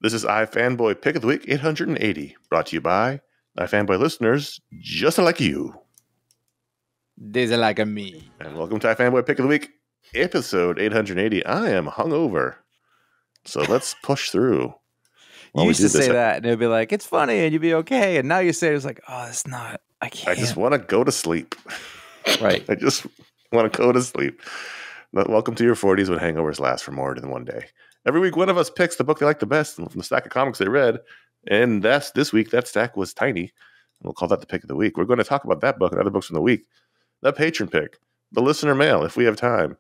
This is iFanboy Pick of the Week 880, brought to you by iFanboy listeners just like you. Just like me. And welcome to iFanboy Pick of the Week, episode 880. I am hungover, so let's push through. You used to say that, and it'd be like, it's funny, and you'd be okay. And now you say it's like, oh, it's not. I can't. I just want to go to sleep. Right. I just want to go to sleep. Welcome to your 40s when hangovers last for more than one day. Every week, one of us picks the book they like the best from the stack of comics they read. And this week, that stack was tiny. And we'll call that the pick of the week. We're going to talk about that book and other books from the week. The patron pick, the listener mail, if we have time,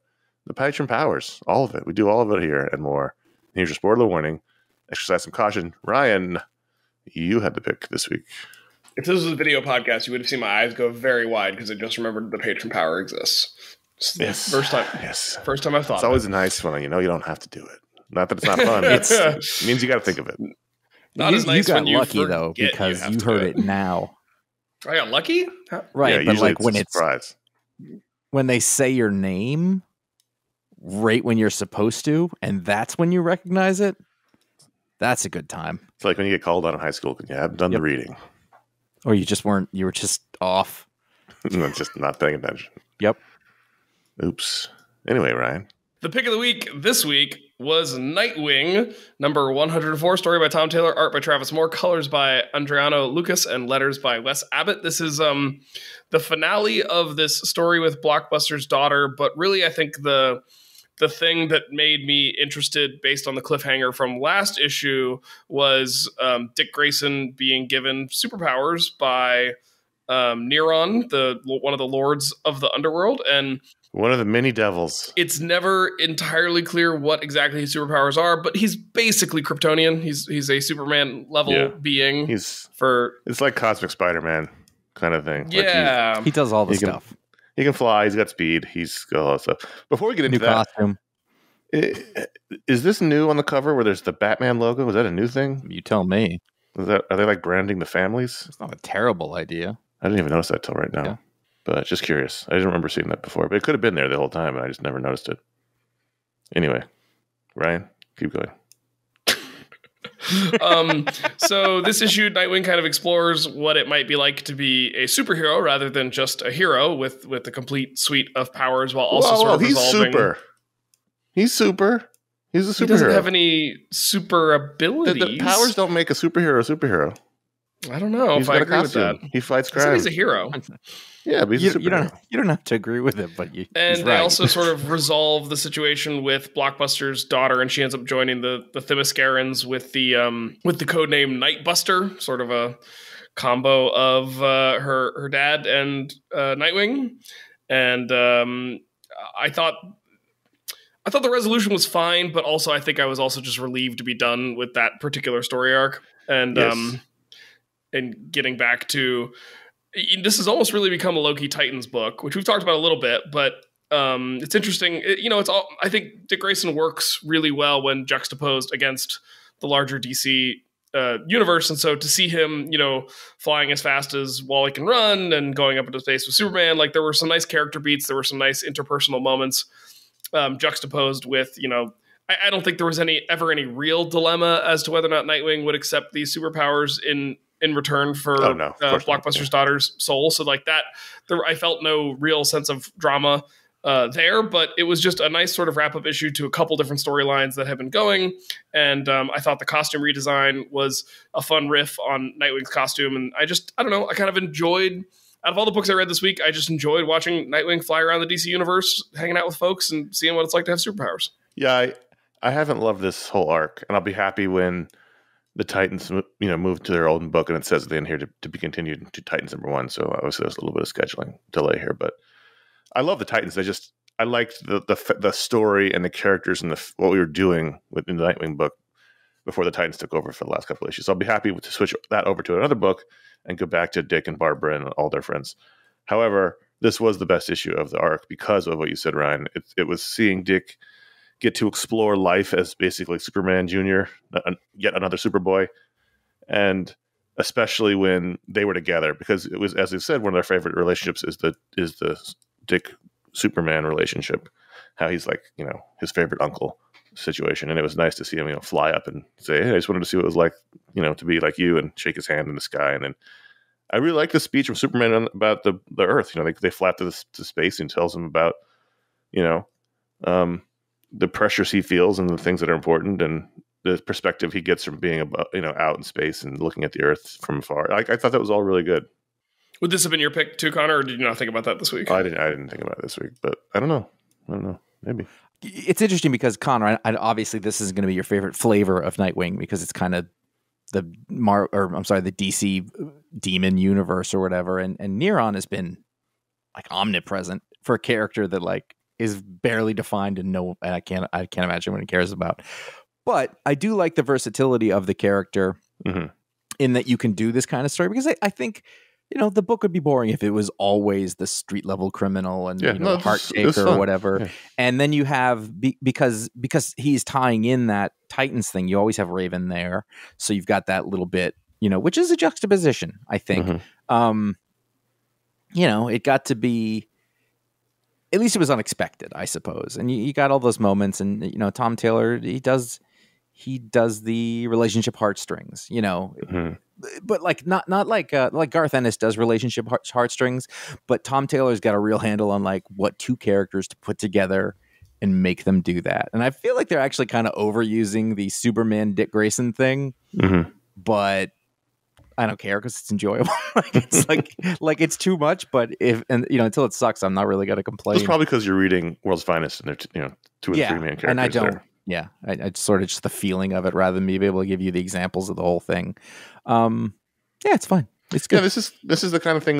the patron powers, all of it. We do all of it here and more. And here's your spoiler warning. Exercise some caution. Ryan, you had the pick this week. If this was a video podcast, you would have seen my eyes go very wide because I just remembered the patron power exists. Yes. First time I've thought. It's always nice when you don't have to do it. Not that it's not fun. It means you got to think of it. Not as nice you got when you lucky though because you heard it now. I got lucky, right? Yeah, but like when it's surprise. When they say your name right when you're supposed to, and that's when you recognize it. That's a good time. It's like when you get called out in high school because you haven't done the reading, or you just weren't. You were just off. Just not paying attention. Yep. Oops. Anyway, Ryan. The pick of the week this week was Nightwing, number 104, story by Tom Taylor, art by Travis Moore, colors by Adriano Lucas, and letters by Wes Abbott. This is the finale of this story with Blockbuster's daughter, but really I think the thing that made me interested based on the cliffhanger from last issue was Dick Grayson being given superpowers by Neron, one of the lords of the underworld, and one of the many devils. It's never entirely clear what exactly his superpowers are, but he's basically Kryptonian. He's a Superman level being. It's like Cosmic Spider-Man kind of thing. Yeah, like he does all the stuff. He can fly. He's got speed. He's got all that stuff. Before we get into that, costume. Is this new on the cover where there's the Batman logo? Is that a new thing? You tell me. Are they like branding the families? It's not a terrible idea. I didn't even notice that till right now. Yeah. But just curious. I didn't remember seeing that before. But it could have been there the whole time, and I just never noticed it. Anyway, Ryan, keep going. So this issue, Nightwing kind of explores what it might be like to be a superhero rather than just a hero with a complete suite of powers while also sort of resolving. He's super. He's a superhero. He doesn't have any super abilities. The powers don't make a superhero a superhero. I don't know if I agree with that. He fights crime. He's a hero. Yeah, but he's a superhero. You don't have to agree with it, but they also sort of resolve the situation with Blockbuster's daughter, and she ends up joining the Themyscarans with the codename Nightbuster, sort of a combo of her dad and Nightwing. And I thought the resolution was fine, but also I think I was also just relieved to be done with that particular story arc. And yes. And getting back to, this has almost really become a Loki Titans book, which we've talked about a little bit, but it's interesting. It's all, I think Dick Grayson works really well when juxtaposed against the larger DC universe. And so to see him, flying as fast as Wally can run and going up into space with Superman, like there were some nice character beats. There were some nice interpersonal moments juxtaposed with, I don't think there was ever any real dilemma as to whether or not Nightwing would accept these superpowers in return for Blockbuster's daughter's soul. So like that, I felt no real sense of drama there, but it was just a nice sort of wrap-up issue to a couple different storylines that have been going. And I thought the costume redesign was a fun riff on Nightwing's costume. And I don't know, I kind of enjoyed, out of all the books I read this week, I just enjoyed watching Nightwing fly around the DC universe, hanging out with folks and seeing what it's like to have superpowers. Yeah, I haven't loved this whole arc, and I'll be happy when the Titans, move to their own book, and it says at the end here to be continued to Titans #1. So obviously there's a little bit of scheduling delay here, but I love the Titans. I liked the story and the characters and what we were doing within the Nightwing book before the Titans took over for the last couple of issues. So I'll be happy to switch that over to another book and go back to Dick and Barbara and all their friends. However, this was the best issue of the arc because of what you said, Ryan. It was seeing Dick get to explore life as basically Superman Jr., yet another Superboy, and especially when they were together, because it was, as we said, one of their favorite relationships is the Dick Superman relationship. How he's like, his favorite uncle, situation, and it was nice to see him, fly up and say, "Hey, I just wanted to see what it was like, to be like you," and shake his hand in the sky. And then I really like the speech from Superman about the Earth. They fly to space and tells him about, the pressures he feels and the things that are important, and the perspective he gets from being out in space and looking at the Earth from afar. I thought that was all really good. Would this have been your pick too, Connor, or did you not think about that this week? Oh, I didn't think about it this week, but I don't know. Maybe. It's interesting because, Connor, obviously this is going to be your favorite flavor of Nightwing because it's kind of the DC demon universe or whatever, and Neron has been like omnipresent for a character that like is barely defined and I can't imagine what he cares about. But I do like the versatility of the character in that you can do this kind of story, because I think, the book would be boring if it was always the street level criminal and heart taker or whatever. Yeah. And then you have because he's tying in that Titans thing, you always have Raven there, so you've got that little bit, which is a juxtaposition, I think. It got to be, at least it was unexpected, I suppose. And you got all those moments, and Tom Taylor, he does the relationship heartstrings, but like not like Garth Ennis does relationship heartstrings, but Tom Taylor's got a real handle on like what two characters to put together and make them do that. And I feel like they're actually kind of overusing the Superman Dick Grayson thing, but I don't care because it's enjoyable. It's like it's too much, but until it sucks, I'm not really going to complain. It's probably because you're reading World's Finest and they're 2 or 3 main characters. And I don't. There. Yeah, I sort of just the feeling of it rather than me be able to give you the examples of the whole thing. It's fine. It's good. Yeah, this is the kind of thing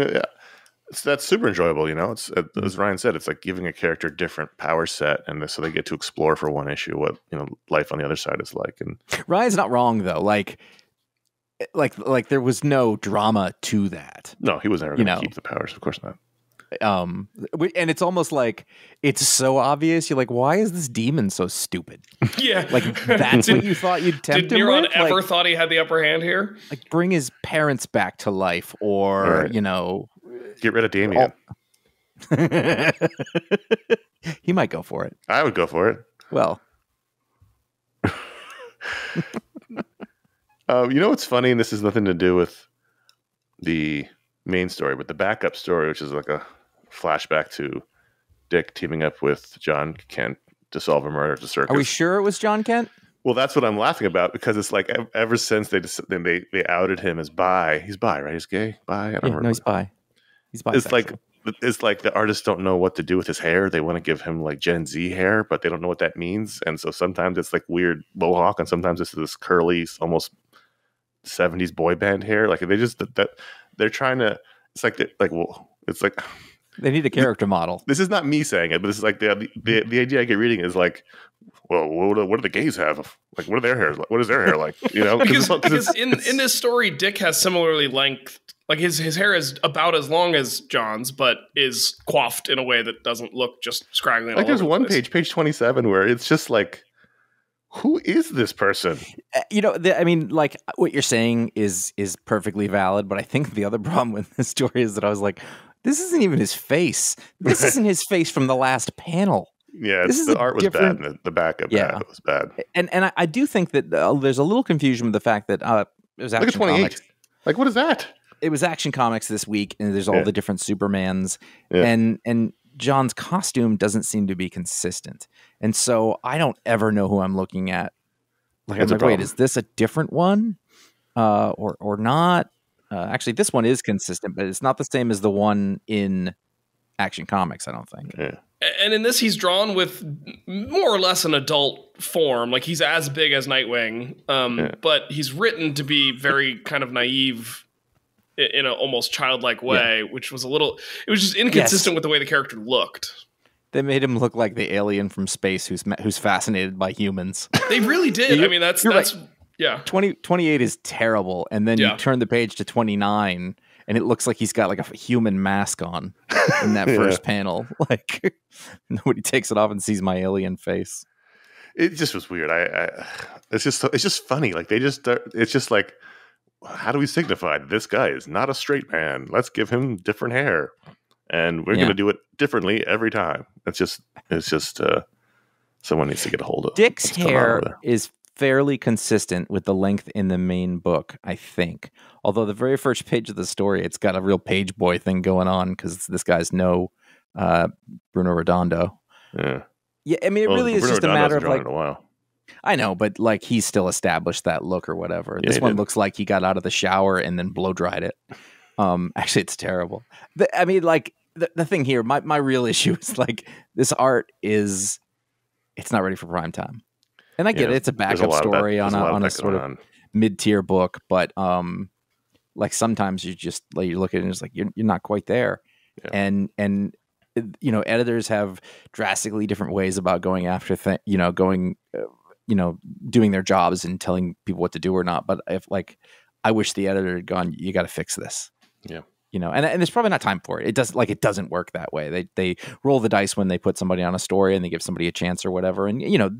that's super enjoyable. It's as Ryan said, it's like giving a character a different power set, and so they get to explore for one issue what life on the other side is like. And Ryan's not wrong though. Like there was no drama to that. No, he was never going to keep the powers. Of course not. And it's almost like it's so obvious. You're like, why is this demon so stupid? Yeah, like that's what you thought you'd tempt him with? Did Neron ever thought he had the upper hand here? Like bring his parents back to life, or get rid of Damien. He might go for it. I would go for it. Well, what's funny, and this has nothing to do with the main story, but the backup story, which is like a flashback to Dick teaming up with John Kent to solve a murder at the circus. Are we sure it was John Kent? Well, that's what I'm laughing about, because it's like ever since they outed him as bi. He's bi, right? He's gay? Bi? I don't remember. No, he's bi. He's bisexual. It's like the artists don't know what to do with his hair. They want to give him like Gen Z hair, but they don't know what that means. And so sometimes it's like weird mohawk, and sometimes it's this curly, almost 70s boy band hair. Like they're trying to. It's like it's like they need a character model. This is not me saying it, but it's like the idea I get reading is like, well, what do the gays have? Like, what are their hairs? What is their hair like? Because in this story, Dick has similarly length. Like his hair is about as long as John's, but is coiffed in a way that doesn't look just scraggly. Like there's one page 27, where it's just like, who is this person? Like what you're saying is perfectly valid, but I think the other problem with this story is that I was like, this isn't even his face. This isn't his face from the last panel. Yeah, the art was bad, and the backup was bad. And I do think that there's a little confusion with the fact that it was Action Look at 28. Comics. Like, what is that? It was Action Comics this week, and there's all the different Supermans, and John's costume doesn't seem to be consistent, and so I don't ever know who I'm looking at. Like, I'm like, wait, is this a different one, or not? Actually, this one is consistent, but it's not the same as the one in Action Comics, I don't think. Yeah. And in this, he's drawn with more or less an adult form. Like, he's as big as Nightwing, but he's written to be very kind of naive in an almost childlike way, which was it was just inconsistent with the way the character looked. They made him look like the alien from space who's fascinated by humans. They really did. I mean, that's right. Yeah. 28 is terrible. And then you turn the page to 29 and it looks like he's got like a human mask on in that first panel. Like nobody takes it off and sees my alien face. It just was weird. It's just funny. Like it's just like, how do we signify this guy is not a straight man? Let's give him different hair, and we're going to do it differently every time. It's just Someone needs to get a hold of Dick's what's going on hair over there. is fairly consistent with the length in the main book, I think. Although the very first page of the story, it's got a real page boy thing going on because this guy's no Bruno Redondo. Yeah. Yeah, I mean, it really is Bruno just a Redondo matter hasn't of drawn like, it in a while. I know, but like he's still established that look or whatever. Yeah, This he one did. looks like he got out of the shower and then blow dried it. Actually, it's terrible. I mean, like the thing here, my real issue is like this art is, it's not ready for prime time. And I get it; it's a backup story on a sort of mid-tier book, but like sometimes you just like you look at it and it's like you're not quite there, and you know, editors have drastically different ways about going after doing their jobs and telling people what to do or not. But if like, I wish the editor had gone, you got to fix this. Yeah. You know, and there's probably not time for it. It doesn't work that way. They roll the dice when they put somebody on a story and they give somebody a chance or whatever. And you know,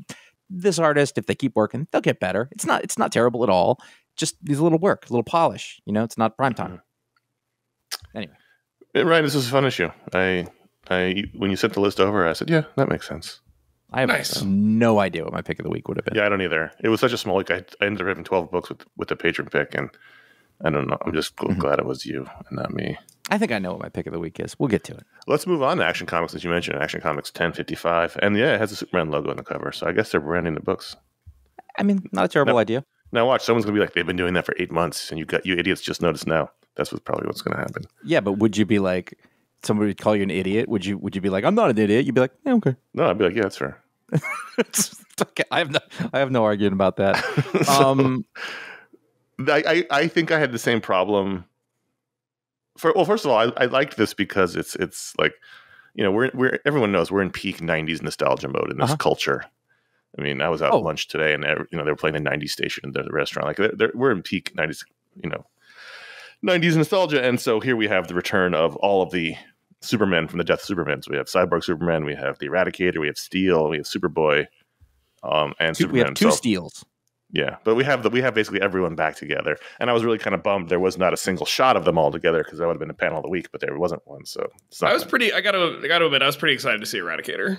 this artist, if they keep working, they'll get better. It's not terrible at all. Just needs a little work, a little polish. You know, it's not prime time. Anyway, Ryan, this was a fun issue. I when you sent the list over, I said, yeah, that makes sense. I have no idea what my pick of the week would have been. Yeah, I don't either. It was such a small week. I ended up having 12 books with the patron pick, and I don't know. I'm just glad it was you and not me. I think I know what my pick of the week is. We'll get to it. Let's move on to Action Comics, as you mentioned. Action Comics 1055. And yeah, it has a Superman logo on the cover, so I guess they're branding the books. I mean, not a terrible idea. Now watch, someone's going to be like, they've been doing that for 8 months, and you idiots just noticed now. That's probably what's going to happen. Yeah, but would you be like, somebody would call you an idiot? Would you be like, I'm not an idiot? You'd be like, yeah, okay. No, I'd be like, yeah, that's fair. It's okay. I have no argument about that. I think I had the same problem. First of all, I liked this because it's like, you know, we're everyone knows we're in peak 90s nostalgia mode in this culture. I mean, I was out at lunch today, and you know, they were playing the 90s station in the restaurant. Like we're in peak 90s, you know, 90s nostalgia, and so here we have the return of all of the Supermen from the Death of Superman. So we have Cyborg Superman, we have the Eradicator, we have Steel, we have Superboy, and Superman. We have two himself. Steels. Yeah, but we have basically everyone back together, and I was really kind of bummed there was not a single shot of them all together because that would have been a panel of the week, but there wasn't one. So I gotta admit, I was pretty excited to see Eradicator.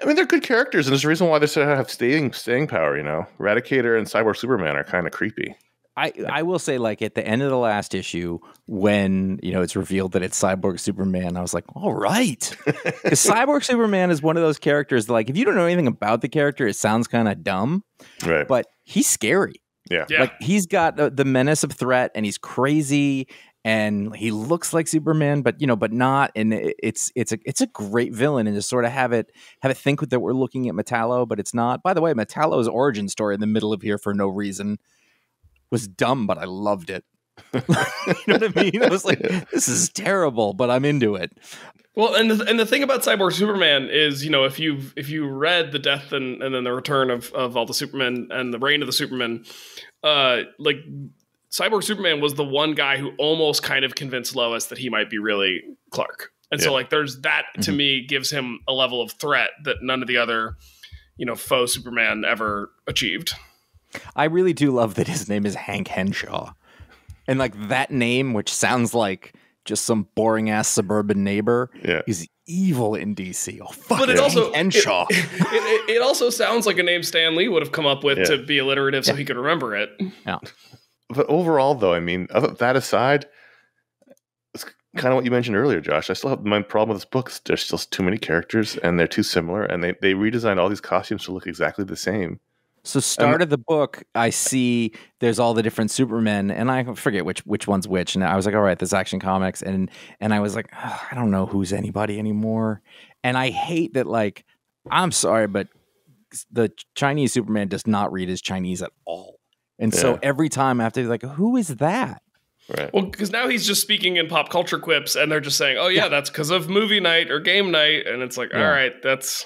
I mean, they're good characters, and there's a reason why they sort of have staying power. You know, Eradicator and Cyborg Superman are kind of creepy. I will say, like, at the end of the last issue, when, you know, it's revealed that it's Cyborg Superman, I was like, all right. Because Cyborg Superman is one of those characters that, like, if you don't know anything about the character, it sounds kind of dumb. Right. But he's scary. Yeah. Like, he's got the menace of threat, and he's crazy, and he looks like Superman, but, you know, but not. And it's a great villain, and to sort of have it think that we're looking at Metallo, but it's not. By the way, Metallo's origin story in the middle of here for no reason was dumb, but I loved it. You know what I mean? I was like, this is terrible, but I'm into it. Well, and the thing about Cyborg Superman is, you know, if you read the death and then the return of all the Supermen and the reign of the Supermen, like Cyborg Superman was the one guy who almost kind of convinced Lois that he might be really Clark. And so like there's that to me gives him a level of threat that none of the other, you know, faux Superman ever achieved. I really do love that his name is Hank Henshaw. And like that name, which sounds like just some boring ass suburban neighbor, is evil in DC. Oh, fuck. But Hank Henshaw. It also sounds like a name Stan Lee would have come up with to be alliterative so he could remember it. Yeah. But overall, though, I mean, that aside, it's kind of what you mentioned earlier, Josh. I still have my problem with this book. There's still too many characters, and they're too similar, and they redesigned all these costumes to look exactly the same. So start of the book, I see there's all the different Supermen, and I forget which one's which. And I was like, all right, this Action Comics. And I was like, I don't know who's anybody anymore. And I hate that, like, I'm sorry, but the Chinese Superman does not read as Chinese at all. And so every time I have to be like, who is that? Right. Well, because now he's just speaking in pop culture quips, and they're just saying, oh, yeah, that's because of movie night or game night. And it's like, all right, that's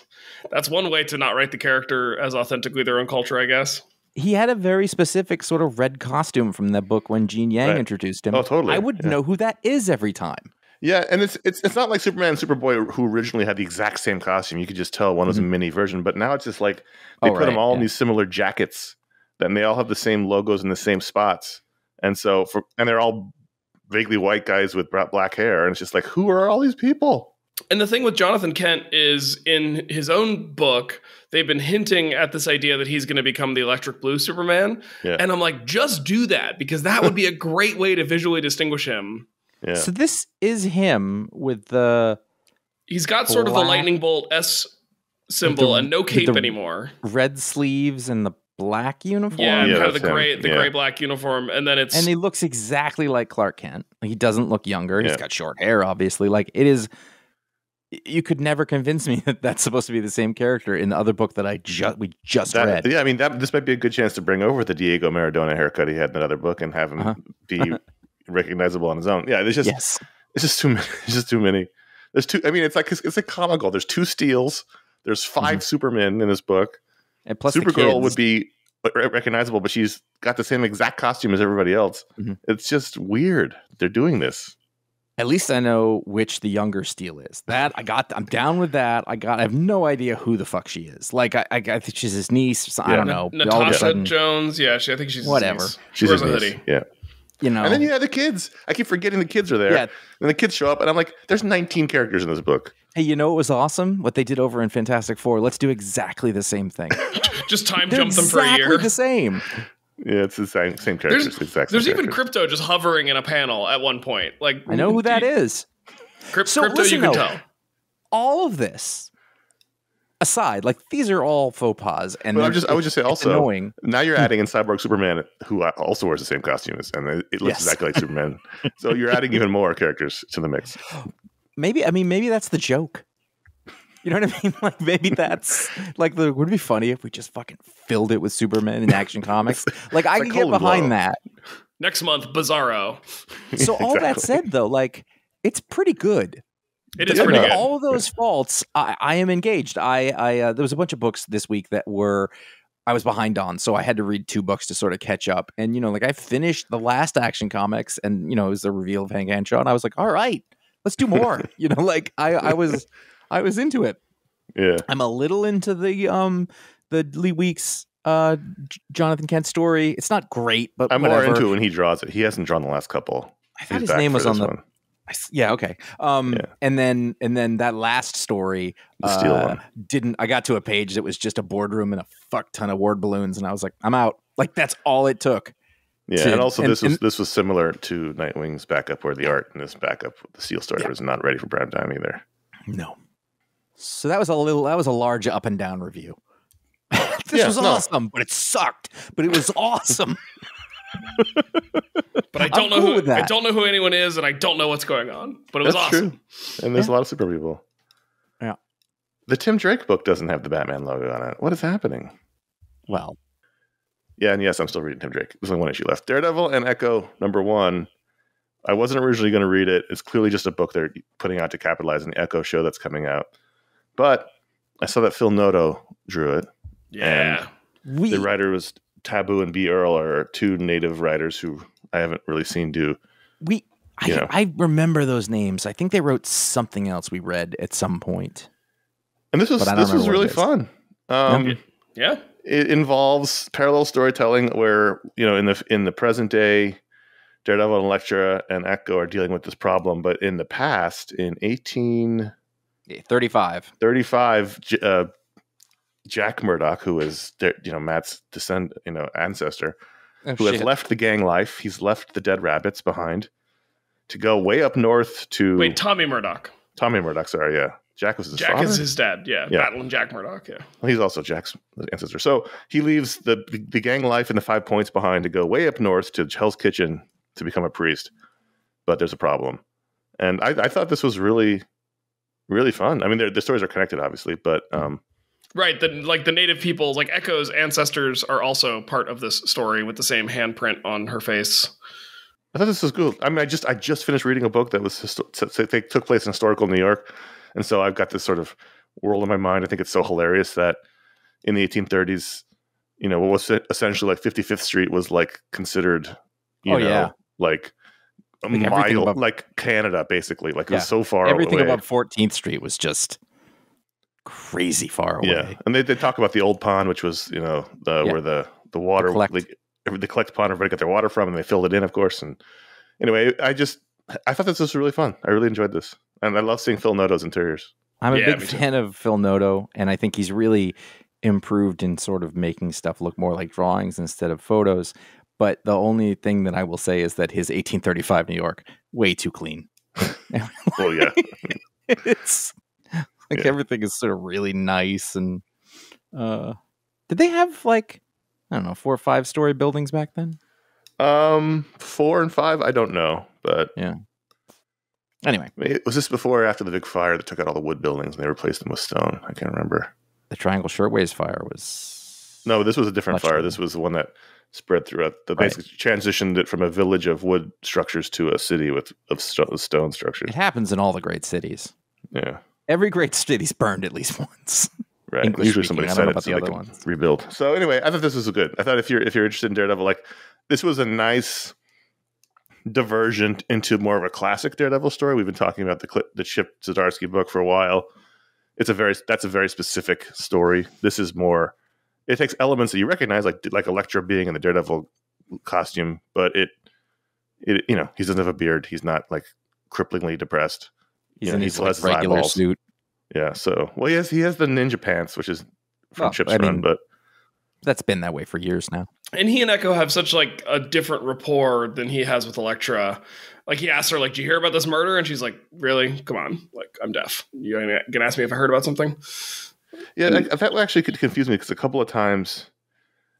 one way to not write the character as authentically their own culture, I guess. He had a very specific sort of red costume from that book when Gene Yang introduced him. Oh, totally. I would know who that is every time. Yeah, and it's not like Superman and Superboy who originally had the exact same costume. You could just tell one was a mini version, but now it's just like they put them all in these similar jackets, and they all have the same logos in the same spots. And so and they're all vaguely white guys with black hair, and it's just like, who are all these people? And the thing with Jonathan Kent is in his own book, they've been hinting at this idea that he's going to become the Electric Blue Superman. Yeah. And I'm like, just do that, because that would be a great way to visually distinguish him. Yeah. So this is him with the... He's got sort of the lightning bolt S symbol and no cape anymore. Red sleeves and the black uniform. Yeah, kind of the him. gray black uniform, and then and he looks exactly like Clark Kent. He doesn't look younger. He's got short hair, obviously. Like, it is. You could never convince me that that's supposed to be the same character in the other book that we just read. Yeah, I mean, this might be a good chance to bring over the Diego Maradona haircut he had in that other book and have him be recognizable on his own. Yeah, it's just too many. It's just too many. There's two. I mean, it's like comical. There's 2 Steels. There's 5 Supermen in this book. And plus, Supergirl would be recognizable, but she's got the same exact costume as everybody else. Mm-hmm. It's just weird. They're doing this. At least I know which the younger Steel is. That I'm down with that. I have no idea who the fuck she is. Like, I think she's his niece. So I don't know. Natasha Jones. Yeah, I think she's whatever. His niece. She's wears his a niece. hoodie. Yeah. You know. And then you have the kids. I keep forgetting the kids are there. Yeah. And the kids show up, and I'm like, there's 19 characters in this book. Hey, you know what was awesome? What they did over in Fantastic Four. Let's do exactly the same thing. Just time jump them for a year. Exactly the same. Yeah, it's the same characters. There's even Crypto just hovering in a panel at one point. Like, I know who that is. Crypto, you can tell. All of this aside, like, these are all faux pas, and I would just say also, annoying. Now you're adding in Cyborg Superman, who also wears the same costume, and it looks exactly like Superman. So you're adding even more characters to the mix. Maybe that's the joke. You know what I mean? Like, maybe that's like would it be funny if we just fucking filled it with Superman in Action Comics? Like, I can get behind that. Next month, Bizarro. So all that said, though, like, it's pretty good. It is pretty good. All of those faults, I am engaged. There was a bunch of books this week that I was behind on, so I had to read 2 books to sort of catch up. And, you know, like, I finished the last Action Comics, and, you know, it was the reveal of Hank Henshaw, and I was like, all right, let's do more. You know, like, I was into it. Yeah, I'm a little into the Lee Weeks Jonathan Kent story. It's not great, but I'm whatever. more into it when he draws it. He hasn't drawn the last couple. I thought his name was on the one. Yeah, okay. Yeah. And then that last story, the Steel one. I got to a page that was just a boardroom and a fuck ton of word balloons, and I was like, I'm out. Like, that's all it took. Yeah, and also this was similar to Nightwing's backup, where the art in this backup, the Steel story, was not ready for prime time either. No. So that was a large up and down review. This was awesome, but it sucked. But it was awesome. But I don't know who anyone is, and I don't know what's going on. But it was awesome. True. And there's a lot of super people. Yeah. The Tim Drake book doesn't have the Batman logo on it. What is happening? Well. Yeah, and yes, I'm still reading Tim Drake. There's only one issue left. Daredevil and Echo #1. I wasn't originally going to read it. It's clearly just a book they're putting out to capitalize on the Echo show that's coming out. But I saw that Phil Noto drew it. Yeah. And the writer was Taboo and B. Earl are 2 native writers who I haven't really seen do. I remember those names. I think they wrote something else we read at some point. And this was really fun. Yeah. It involves parallel storytelling where, you know, in the present day, Daredevil and Elektra and Echo are dealing with this problem, but in the past, in 1835, Jack Murdoch, who is, you know, Matt's ancestor, has left the gang life. He's left the dead rabbits behind to go way up north to... Wait, Tommy Murdoch. Tommy Murdoch, sorry, yeah. Jack was his father? Jack is his dad, yeah. Battling Jack Murdoch, yeah. Well, he's also Jack's ancestor. So he leaves the gang life and the 5 points behind to go way up north to Hell's Kitchen to become a priest. But there's a problem. And I thought this was really, really fun. I mean, the stories are connected, obviously, but... Right, the native peoples, like Echo's ancestors are also part of this story with the same handprint on her face. I thought this was cool. I mean, I just finished reading a book that they took place in historical New York, and so I've got this sort of world in my mind. I think it's so hilarious that in the 1830s, you know, what was essentially like 55th Street was like considered, like a mile, like Canada, basically. Like it was so far away. Everything above 14th Street was just crazy far away. Yeah, and they talk about the old pond, which was, you know, where the water they collect pond, everybody got their water from, and they filled it in, of course. And anyway, I thought this was really fun. I really enjoyed this. And I love seeing Phil Noto's interiors. I'm a big fan of Phil Noto, and I think he's really improved in sort of making stuff look more like drawings instead of photos. But the only thing that I will say is that his 1835 New York, way too clean. Well, yeah. It's like everything is sort of really nice. And did they have like, I don't know, 4 or 5 story buildings back then? 4 and 5, I don't know, but yeah. Anyway, was this before or after the big fire that took out all the wood buildings and they replaced them with stone? I can't remember. The Triangle Shirtwaist fire was... No, this was a different fire. This was the one that spread throughout. Basically transitioned it from a village of wood structures to a city of stone structures. It happens in all the great cities. Yeah. Every great city's burned at least once. Right. Usually somebody said it so they can rebuild. So anyway, I thought this was good. I thought if you're interested in Daredevil, like this was a nice diversion into more of a classic Daredevil story. We've been talking about the Chip Zdarsky book for a while. That's a very specific story. This is more. It takes elements that you recognize, like Elektra being in the Daredevil costume, but it he doesn't have a beard. He's not like cripplingly depressed. He's in his regular suit. Yeah. So he has the ninja pants, which is from Chip's run, but that's been that way for years now. And he and Echo have such like a different rapport than he has with Elektra. Like he asks her, like, "Do you hear about this murder?" And she's like, "Really? Come on! Like, I'm deaf. You gonna ask me if I heard about something?" Yeah, that actually could confuse me because a couple of times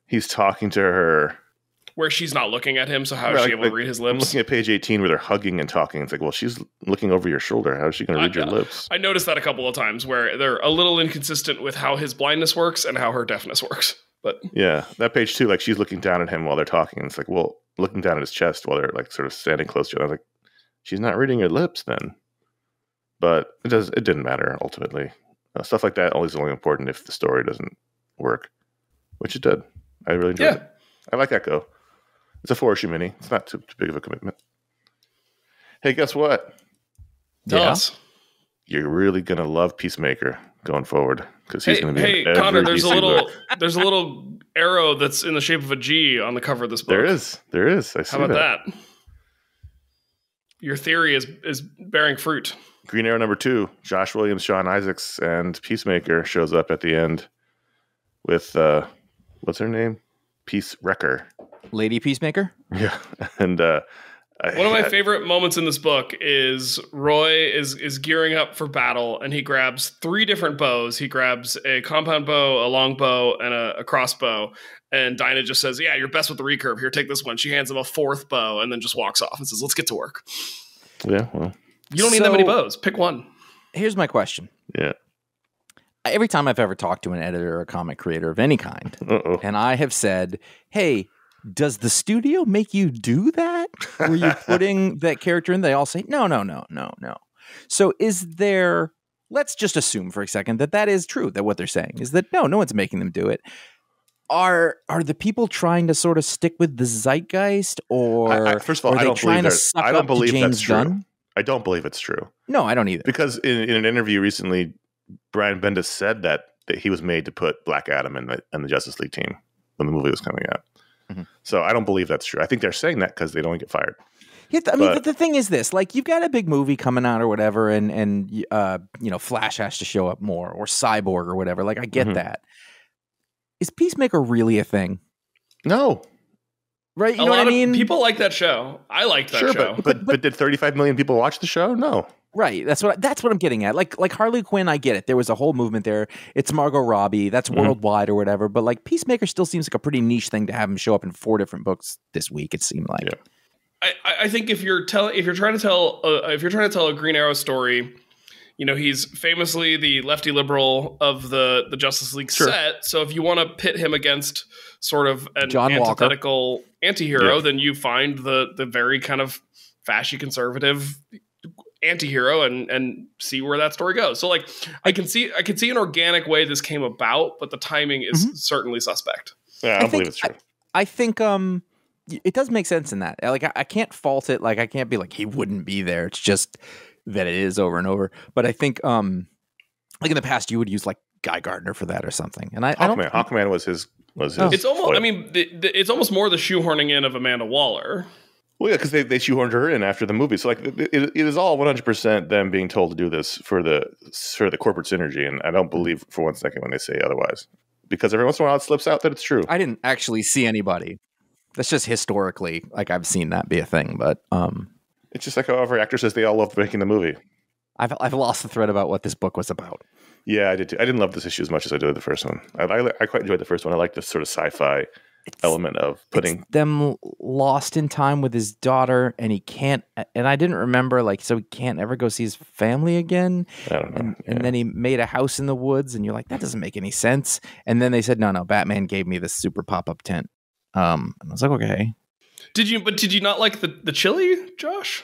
he's talking to her where she's not looking at him. So how is she able to read his lips? I'm looking at page 18 where they're hugging and talking. It's like, well, she's looking over your shoulder. How is she going to read your lips? I noticed that a couple of times where they're a little inconsistent with how his blindness works and how her deafness works. But yeah, that page too, like she's looking down at him while they're talking. It's like, well, looking down at his chest while they're like sort of standing close to each other. I was like, she's not reading your lips then. But it didn't matter ultimately. Stuff like that always only important if the story doesn't work, which it did. I really enjoyed it. I like Echo. It's a 4-issue mini. It's not too big of a commitment. Hey, guess what? Tell us. You're really gonna love Peacemaker going forward because he's going to be. Hey, Connor, there's a little arrow that's in the shape of a G on the cover of this book. There is. I see. How about that? Your theory is bearing fruit. Green Arrow number 2, Josh Williams, Sean Isaacs, and Peacemaker shows up at the end with what's her name? Wrecker. Lady Peacemaker? Yeah. And one of my favorite moments in this book is Roy is gearing up for battle, and he grabs 3 different bows. He grabs a compound bow, a long bow, and a crossbow. And Dinah just says, "Yeah, you're best with the recurve. Here, take this one." She hands him a 4th bow and then just walks off and says, "Let's get to work." Yeah, well. You don't need that many bows. Pick one. Here's my question. Yeah. Every time I've ever talked to an editor or a comic creator of any kind, and I have said, "Hey, does the studio make you do that? Were you putting that character in?" They all say, no. So is there, let's just assume for a second that is true, that what they're saying is that no one's making them do it. Are the people trying to sort of stick with the zeitgeist, or first of all, are they trying to suck up to James Gunn? I don't believe it's true. No, I don't either. Because in an interview recently, Brian Bendis said that he was made to put Black Adam in the Justice League team when the movie was coming out. Mm-hmm. So I don't believe that's true. I think they're saying that because they don't get fired. Yeah, the thing is this: like, you've got a big movie coming out or whatever, and Flash has to show up more, or Cyborg or whatever. Like, I get that. Is Peacemaker really a thing? No. Right? You know what I mean? People like that show. I liked that show. But did 35 million people watch the show? No. Right. That's what I'm getting at. Like Harley Quinn, I get it. There was a whole movement there. It's Margot Robbie. That's worldwide or whatever. But like, Peacemaker still seems like a pretty niche thing to have him show up in 4 different books this week. It seemed like. Yeah. I think if you're trying to tell a Green Arrow story, he's famously the lefty liberal of the Justice League set. So if you want to pit him against sort of an antithetical anti-hero, then you find the very kind of fashy conservative anti-hero and see where that story goes. So like, I can see an organic way this came about, but the timing is certainly suspect. Yeah, I don't believe it's true. I think it does make sense in that. Like, I can't fault it. Like, I can't be like, he wouldn't be there. It's just that it is over and over. But I think like in the past you would use like Guy Gardner for that or something. And Hawkman was his it's almost foil. I mean, it's almost more the shoehorning in of Amanda Waller. Well, yeah, because they shoehorned her in after the movie. So like it is all 100% them being told to do this for the corporate synergy, and I don't believe for one second when they say otherwise. Because every once in a while it slips out that it's true. I didn't actually see anybody. That's just historically, like I've seen that be a thing, but it's just like how every actor says they all love making the movie. I've lost the thread about what this book was about. Yeah, I did too. I didn't love this issue as much as I did the first one. I quite enjoyed the first one. I like this sort of sci-fi element of putting them lost in time with his daughter, and he can't. And I didn't remember, like, so he can't ever go see his family again. I don't know. And then he made a house in the woods, and you're like, that doesn't make any sense. And then they said, no, Batman gave me this super pop-up tent. And I was like, okay. Did you not like the chili, Josh?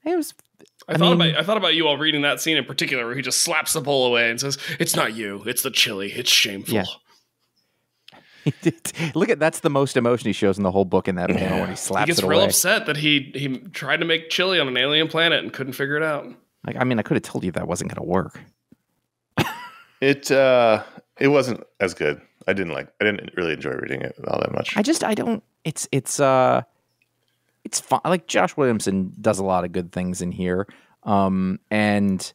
It was. I thought about you all reading that scene in particular, where he just slaps the bowl away and says, "It's not you, it's the chili. It's shameful." Yeah. That's the most emotion he shows in the whole book in that panel when he slaps it away. He gets real upset that he tried to make chili on an alien planet and couldn't figure it out. Like, I mean, I could have told you that wasn't going to work. It wasn't as good. I didn't really enjoy reading it all that much. I don't. It's fun. Like, Josh Williamson does a lot of good things in here, and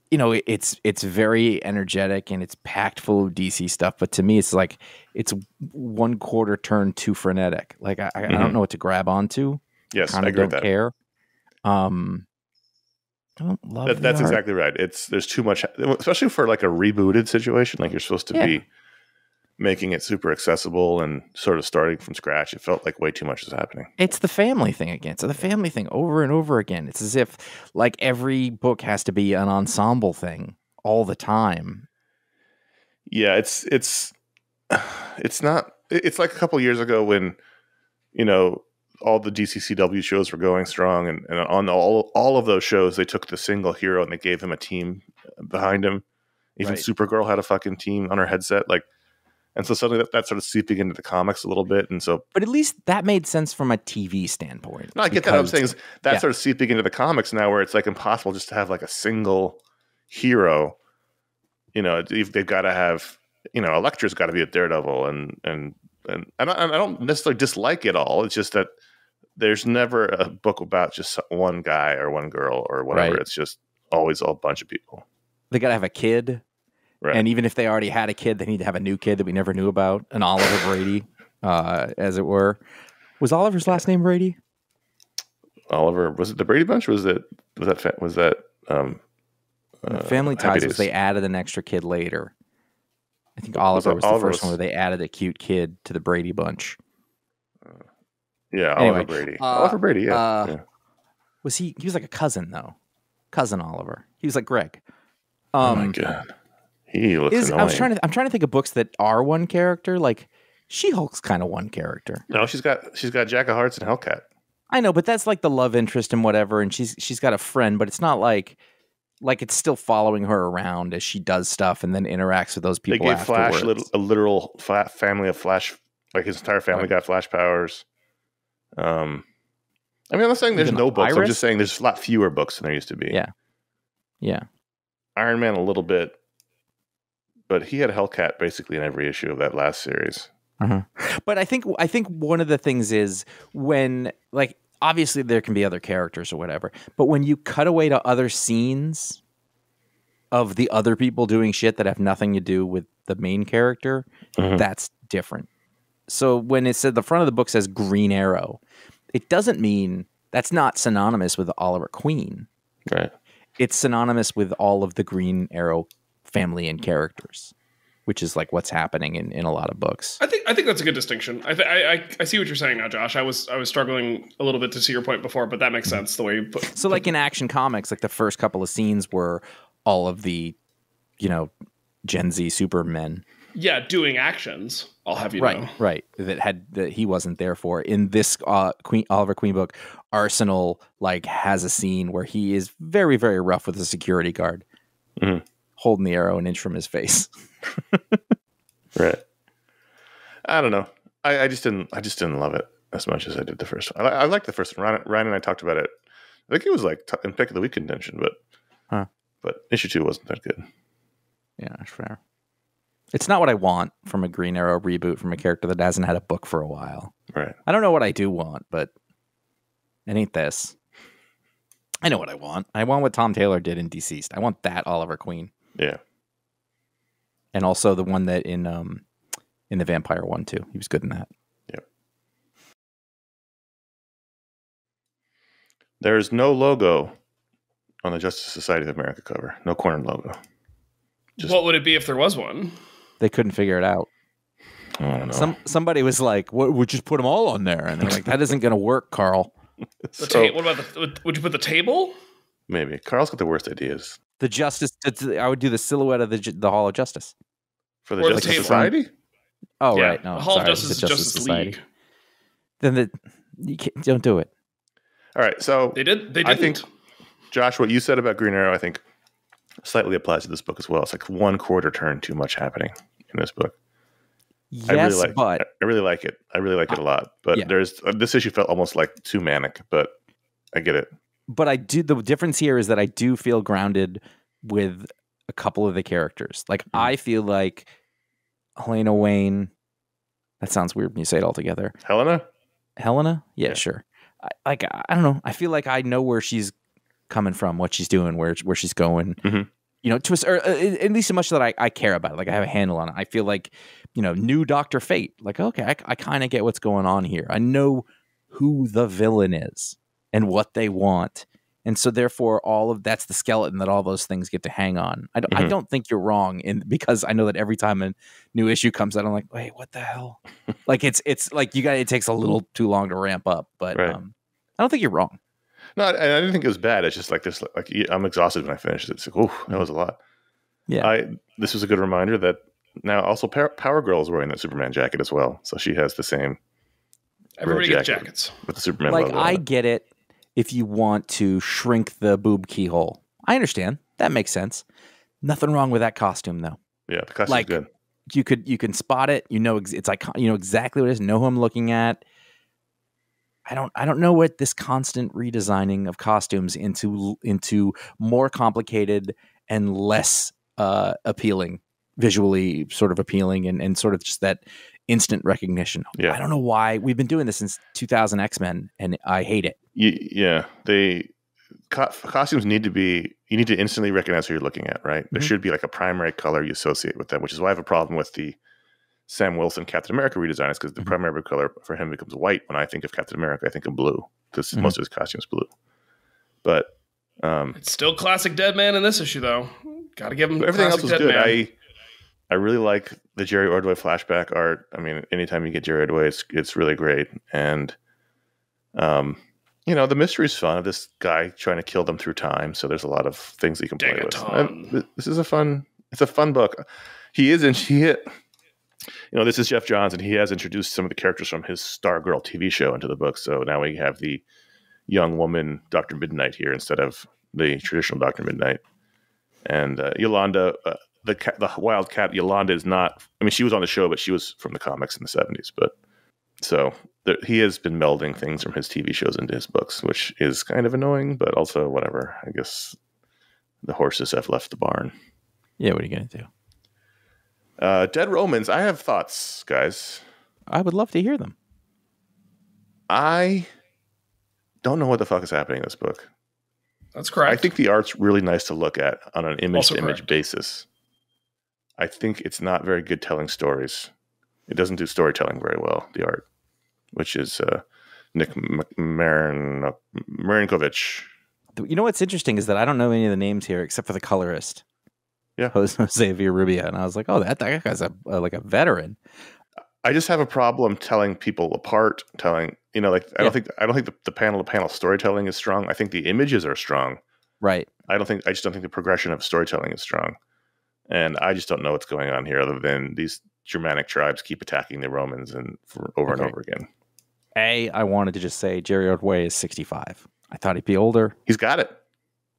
you know, it's very energetic and it's packed full of DC stuff. But to me, it's like it's 1/4 turn too frenetic. Like I don't know what to grab onto. Yes, I agree don't with that. care. I don't love that's exactly right. There's too much, especially for like a rebooted situation. Like you're supposed to be making it super accessible and sort of starting from scratch. It felt like way too much is happening. It's the family thing again. So the family thing over and over again. It's as if like every book has to be an ensemble thing all the time. Yeah, it's not. It's like a couple years ago when, you know, all the DCCW shows were going strong, and on all of those shows, they took the single hero and they gave him a team behind him. Even Supergirl had a fucking team on her headset, like. And so suddenly that's sort of seeping into the comics a little bit. And so, but at least that made sense from a TV standpoint. No, I get that. What I'm saying is that's sort of seeping into the comics now, where it's like impossible just to have like a single hero. You know, they've got to have, you know, Elektra's got to be a Daredevil, and I don't necessarily dislike it all. It's just that there's never a book about just one guy or one girl or whatever. Right. It's just always a bunch of people. They got to have a kid. Right. And even if they already had a kid, they need to have a new kid that we never knew about, an Oliver Brady, as it were. Was Oliver's last name Brady? Oliver, was it the Brady Bunch? Or was that Family Ties? Was they added an extra kid later? I think Oliver was the first one where they added a cute kid to the Brady Bunch. Oliver Brady. Oliver Brady. Yeah. Was he? He was like a cousin though. Cousin Oliver. He was like Greg. Oh my god. He looks annoying. I'm trying to think of books that are one character. Like She-Hulk's kind of one character. No, she's got Jack of Hearts and Hellcat. I know, but that's like the love interest and whatever, and she's got a friend, but it's not like it's still following her around as she does stuff and then interacts with those people. They gave Flash a literal family of Flash, like his entire family got Flash powers. I mean, I'm not saying there's no books. I'm just saying there's a lot fewer books than there used to be. Yeah. Iron Man a little bit. But he had Hellcat basically in every issue of that last series. Uh-huh. But I think one of the things is when, like, obviously there can be other characters or whatever, but when you cut away to other scenes of the other people doing shit that have nothing to do with the main character, that's different. So when it said the front of the book says Green Arrow, it doesn't mean that's not synonymous with Oliver Queen. Right. It's synonymous with all of the Green Arrow family and characters, which is like what's happening in a lot of books. I think that's a good distinction. I see what you're saying now, Josh. I was struggling a little bit to see your point before, but that makes sense the way you put. So like in Action Comics, like the first couple of scenes were all of the, you know, Gen Z Supermen. Yeah, doing actions. I'll have you know. Right. That he wasn't there for. In this Oliver Queen book, Arsenal like has a scene where he is very, very rough with a security guard. Mm-hmm. Holding the arrow an inch from his face. Right. I don't know. I just didn't love it as much as I did the first one. I liked the first one. Ryan and I talked about it. I think it was like in pick of the week contention, but issue 2 wasn't that good. Yeah, that's fair. It's not what I want from a Green Arrow reboot from a character that hasn't had a book for a while. Right. I don't know what I do want, but it ain't this. I know what I want. I want what Tom Taylor did in Deceased. I want that Oliver Queen. Yeah. And also the one that in the Vampire one too. He was good in that. Yep. There's no logo on the Justice Society of America cover. No corner logo. What would it be if there was one? They couldn't figure it out. I don't know. Somebody was like, "What? Would just put them all on there?" And they're like, "That isn't going to work, Carl." What about would you put the table? Maybe. Carl's got the worst ideas. The Justice. I would do the silhouette of the Hall of Justice For the Justice Society? Oh, yeah. right. No, the Hall of sorry, Justice is the Justice Society. League. Then don't do it. All right. So They didn't. I think, Josh, what you said about Green Arrow, I think slightly applies to this book as well. It's like 1/4 turn too much happening in this book. Yes, I really but I really like it. I really like it a lot. But yeah. there's this issue felt almost like too manic, but I get it. But I do. The difference here is that I do feel grounded with a couple of the characters. Like I feel like Helena Wayne. That sounds weird when you say it all together. Helena? Yeah, sure. I don't know. I feel like I know where she's coming from, what she's doing, where she's going. Mm-hmm. You know, at least so much that I care about it. Like I have a handle on it. I feel like, new Dr. Fate. Like, okay, I kind of get what's going on here. I know who the villain is and what they want. And so therefore that's the skeleton that all those things get to hang on. I don't think you're wrong because I know that every time a new issue comes out, I'm like, wait, what the hell? Like it's like it takes a little too long to ramp up, but right. I don't think you're wrong. No, I didn't think it was bad. It's just like this. Like I'm exhausted when I finished it. It's like, oh, that was a lot. Yeah. This was a good reminder that now also Power Girl is wearing that Superman jacket as well, so she has the same. Everybody gets jackets with the Superman logo. Like I get it. If you want to shrink the boob keyhole, I understand. That makes sense. Nothing wrong with that costume, though. Yeah, the costume's good. You can spot it. It's like exactly what it is. Know who I'm looking at. I don't know what this constant redesigning of costumes into more complicated and less appealing, visually sort of appealing, and sort of just that instant recognition. Yeah. I don't know why we've been doing this since 2000 X-Men, and I hate it. Yeah, costumes need to be. You need to instantly recognize who you're looking at, right? There should be like a primary color you associate with them, which is why I have a problem with the Sam Wilson Captain America redesign. Is because the primary color for him becomes white. When I think of Captain America, I think of blue because most of his costumes blue. But it's still classic Deadman in this issue, though. Got to give him everything else was Deadman. good. I really like the Jerry Ordway flashback art. I mean, anytime you get Jerry Ordway, it's really great. And the mystery's fun of this guy trying to kill them through time. So there's a lot of things you can play with. This is a fun book. This is Jeff Johns, and he has introduced some of the characters from his Stargirl TV show into the book. So now we have the young woman, Dr. Midnight, here instead of the traditional Dr. Midnight. And Yolanda, the Wildcat Yolanda is not, I mean, she was on the show, but she was from the comics in the 70s. But so he has been melding things from his TV shows into his books, which is kind of annoying, but also whatever. I guess the horses have left the barn. Yeah, what are you going to do? Dead Romans, I have thoughts, guys. I would love to hear them. I don't know what the fuck is happening in this book. That's correct. I think the art's really nice to look at on an image-to-image basis. I think it's not very good telling stories. It doesn't do storytelling very well, the art, which is Nick Marinkovich. You know what's interesting is that I don't know any of the names here except for the colorist. Yeah, Jose Villarrubia, and I was like, "Oh, that guy's like a veteran." I just have a problem telling people apart. I don't think the panel-to-panel storytelling is strong. I think the images are strong. Right. I just don't think the progression of storytelling is strong, and I just don't know what's going on here other than these Germanic tribes keep attacking the Romans and over again. I wanted to just say Jerry Ordway is 65. I thought he'd be older. He's got it.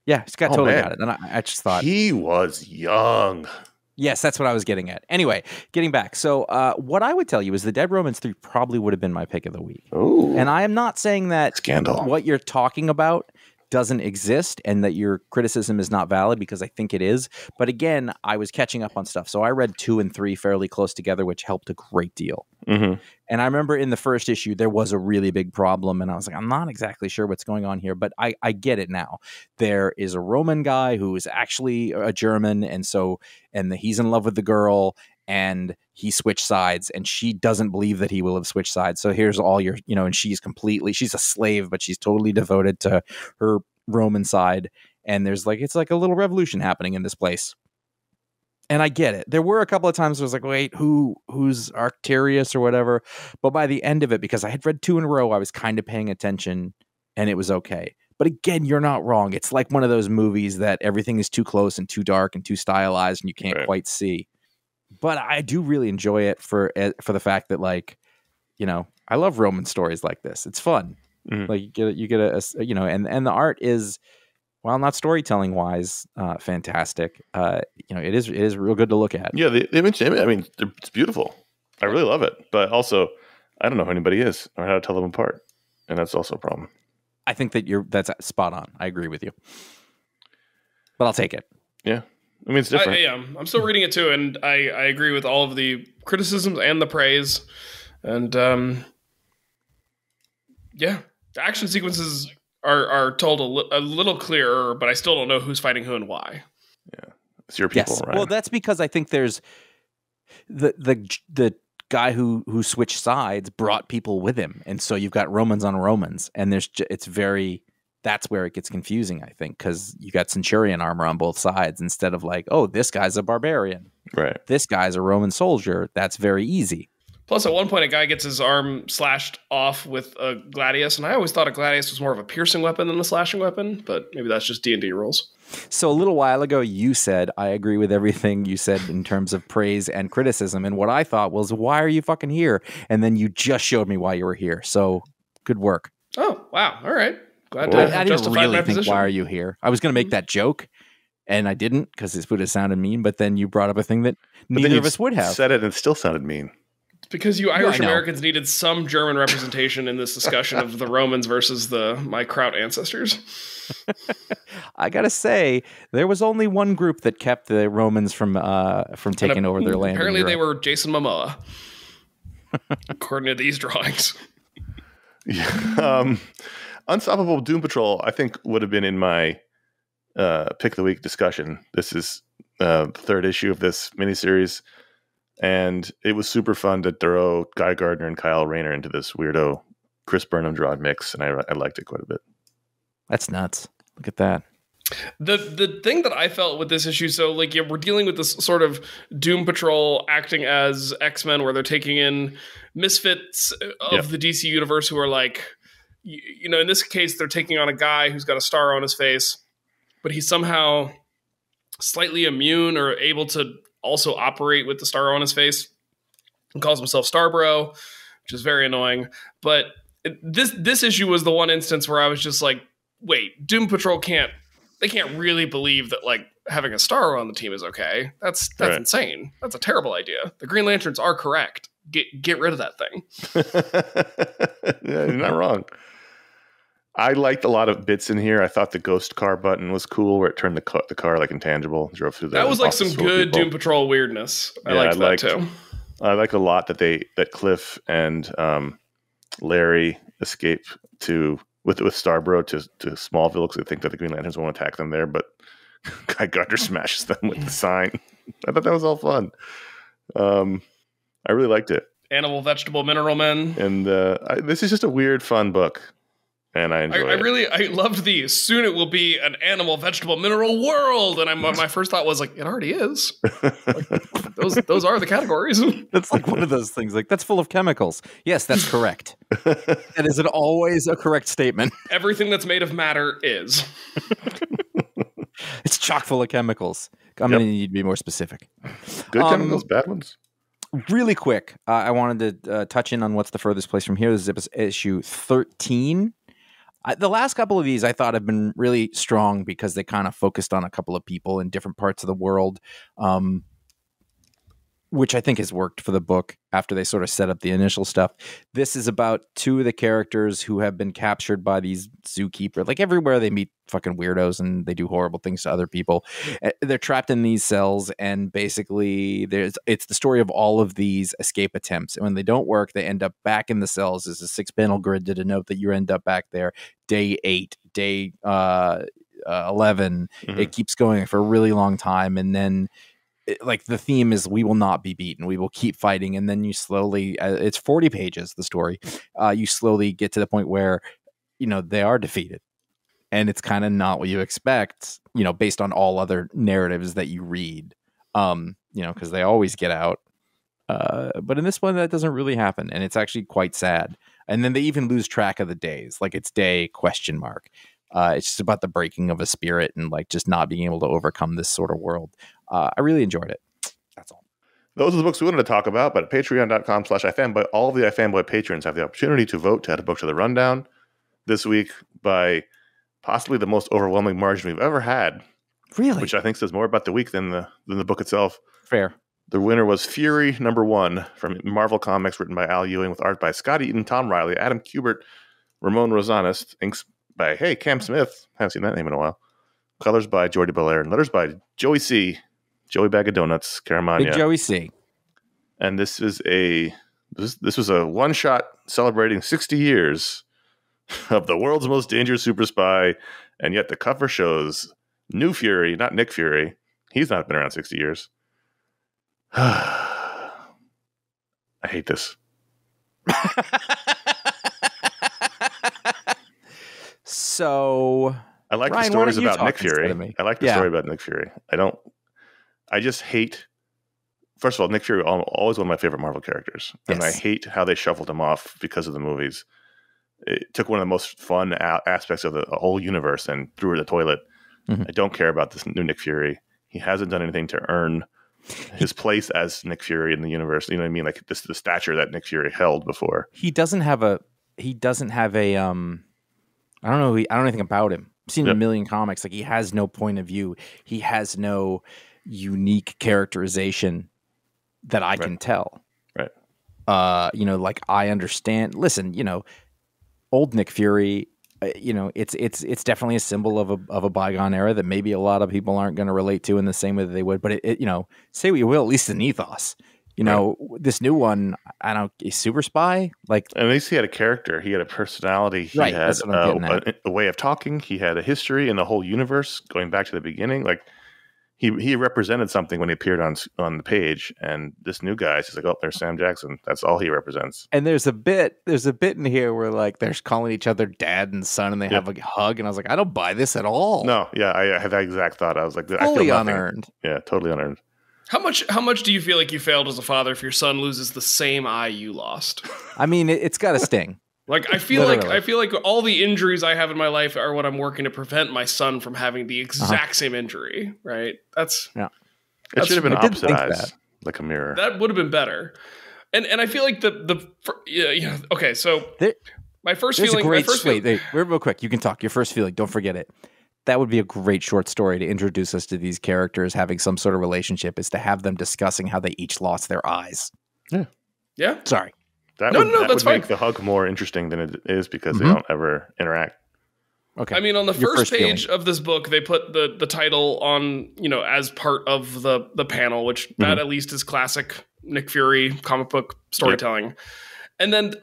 Yeah, he's totally got it. And I just thought he was young. Yes, that's what I was getting at. Anyway, getting back. So what I would tell you is the Dead Romans 3 probably would have been my pick of the week. Ooh. And I am not saying that Scandal. What you're talking about doesn't exist and that your criticism is not valid, because I think it is. But again, I was catching up on stuff. So I read 2 and 3 fairly close together, which helped a great deal. Mm-hmm. And I remember in the first issue, there was a really big problem. And I was like, I'm not exactly sure what's going on here, but I get it now. There is a Roman guy who is actually a German. And he's in love with the girl, and he switched sides, and she doesn't believe that he will have switched sides. So here's all your, and she's a slave, but she's totally devoted to her Roman side. And it's like a little revolution happening in this place. And I get it. There were a couple of times where I was like, wait, who's Arcturus or whatever? But by the end of it, because I had read 2 in a row, I was kind of paying attention, and it was okay. But again, you're not wrong. It's like one of those movies that everything is too close and too dark and too stylized, and you can't quite see. But I do really enjoy it for the fact that, like, I love Roman stories like this. It's fun. Mm-hmm. Like you get and the art is, while not storytelling wise, fantastic. It is real good to look at. Yeah, the image. I mean, it's beautiful. I really love it. But also, I don't know who anybody is or how to tell them apart, and that's also a problem. I think that's spot on. I agree with you, but I'll take it. Yeah. I mean, it's different. I'm still reading it too, and I agree with all of the criticisms and the praise. And the action sequences are told a little clearer, but I still don't know who's fighting who and why. Yeah, it's your people, right? Well, that's because I think there's the guy who switched sides brought people with him, and so you've got Romans on Romans, and that's where it gets confusing, I think, because you got Centurion armor on both sides instead of like, oh, this guy's a barbarian. Right. This guy's a Roman soldier. That's very easy. Plus, at one point, a guy gets his arm slashed off with a gladius, and I always thought a gladius was more of a piercing weapon than a slashing weapon, but maybe that's just D&D rules. So a little while ago, you said, I agree with everything you said in terms of praise and criticism, and what I thought was, why are you fucking here? And then you just showed me why you were here. So good work. Oh, wow. All right. Glad I didn't really think, why are you here? I was going to make that joke, and I didn't, because it would have sounded mean, but then you brought up a thing that neither of us would have. Said it and it still sounded mean. It's because you Irish Americans needed some German representation in this discussion of the Romans versus my Kraut ancestors. I got to say, there was only one group that kept the Romans from taking over their land. Apparently they were Jason Momoa, according to these drawings. Yeah. Unstoppable Doom Patrol, I think, would have been in my pick of the week discussion. This is the 3rd issue of this miniseries, and it was super fun to throw Guy Gardner and Kyle Rayner into this weirdo Chris Burnham drawn mix, and I liked it quite a bit. That's nuts. Look at that. The thing that I felt with this issue, so like we're dealing with this sort of Doom Patrol acting as X-Men, where they're taking in misfits of the DC universe who are like, in this case, they're taking on a guy who's got a star on his face, but he's somehow slightly immune or able to also operate with the star on his face, and calls himself Starbro, which is very annoying. But this issue was the one instance where I was just like, wait, Doom Patrol can't really believe that like having a star on the team is okay. That's right. Insane. That's a terrible idea. The Green Lanterns are correct. Get rid of that thing. Yeah, you're not wrong. I liked a lot of bits in here. I thought the ghost car button was cool, where it turned the car like intangible, drove through that was like some good Doom Patrol weirdness. I liked that too. I like a lot that Cliff and Larry escape with Starbro to Smallville, because they think that the Green Lanterns won't attack them there, but Guy Gardner smashes them with the sign. I thought that was all fun. I really liked it. Animal, vegetable, mineral men. And this is just a weird, fun book. And I enjoy it. I loved the soon it will be an animal, vegetable, mineral world. And my first thought was like, it already is. Like, those are the categories. That's like one of those things. Like, that's full of chemicals. Yes, that's correct. That is always a correct statement. Everything that's made of matter is. It's chock full of chemicals. I'm going to need to be more specific. Good chemicals, bad ones. Really quick, I wanted to touch in on what's the furthest place from here. This is issue 13. The last couple of these I thought have been really strong because they kind of focused on a couple of people in different parts of the world. which I think has worked for the book after they sort of set up the initial stuff. This is about two of the characters who have been captured by these zookeepers. Like everywhere they meet fucking weirdos and they do horrible things to other people. They're trapped in these cells, and basically it's the story of all of these escape attempts. And when they don't work, they end up back in the cells. There's a 6-panel grid to denote that you end up back there. Day 8, day 11. It keeps going for a really long time, and then like the theme is we will not be beaten, we will keep fighting. And then you slowly, it's 40 pages, the story, you slowly get to the point where, you know, they are defeated, and it's kind of not what you expect, you know, based on all other narratives that you read, you know, because they always get out, but in this one that doesn't really happen, and it's actually quite sad. And then they even lose track of the days, like it's day ? It's just about the breaking of a spirit and like just not being able to overcome this sort of world. I really enjoyed it. That's all. Those are the books we wanted to talk about, but at patreon.com/iFanboy, all of the iFanboy patrons have the opportunity to vote to add a book to the rundown this week by possibly the most overwhelming margin we've ever had. Really? Which I think says more about the week than the book itself. Fair. The winner was Fury #1 from Marvel Comics, written by Al Ewing, with art by Scott Eaton, Tom Riley, Adam Kubert, Ramon Rosanes, inks by Cam Smith. Haven't seen that name in a while. Colors by Jordi Belair, and letters by Joey C. Joey Bag of Donuts, Caramagna. Big Joey C. And this was a one-shot celebrating 60 years of the world's most dangerous super spy, and yet the cover shows New Fury, not Nick Fury. He's not been around 60 years. I hate this. So I like Ryan, the stories why don't you about talk Nick Fury. instead of me? I like the story about Nick Fury. I just hate. First of all, Nick Fury always one of my favorite Marvel characters, and I hate how they shuffled him off because of the movies. It took one of the most fun aspects of the whole universe and threw it in the toilet. I don't care about this new Nick Fury. He hasn't done anything to earn his place as Nick Fury in the universe. You know what I mean? Like the stature that Nick Fury held before. He doesn't have a. I don't know anything about him. I've seen a million comics. Like he has no point of view. He has no unique characterization that I can tell. Right. You know, like I understand. Listen, you know, old Nick Fury. You know, it's definitely a symbol of a bygone era that maybe a lot of people aren't going to relate to in the same way that they would. But it you know, say what you will, at least an ethos. You know, this new one, I don't know, a super spy? Like, at least he had a character. He had a personality. He had a way of talking. He had a history in the whole universe going back to the beginning. Like, he represented something when he appeared on the page. And this new guy is just like, oh, there's Sam Jackson. That's all he represents. And there's a bit in here where like they're calling each other dad and son, and they have a hug. And I was like, I don't buy this at all. No, yeah, I had that exact thought. I was like, fully I feel unearned. Yeah, totally unearned. How much do you feel like you failed as a father if your son loses the same eye you lost? I mean, it's got a sting. Like I feel like all the injuries I have in my life are what I'm working to prevent my son from having the exact same injury. Right? It should have been opposite eyes, like a mirror. That would have been better. And I feel like okay. So my first feeling. Wait, real quick. You can talk. Your first feeling. Don't forget it. That would be a great short story to introduce us to these characters having some sort of relationship, is to have them discussing how they each lost their eyes. Yeah. Yeah. Sorry. That would make the hug more interesting than it is because they don't ever interact. Okay. I mean, on the first page of this book, they put the title on, you know, as part of the panel, which that at least is classic Nick Fury comic book storytelling. Yep. And then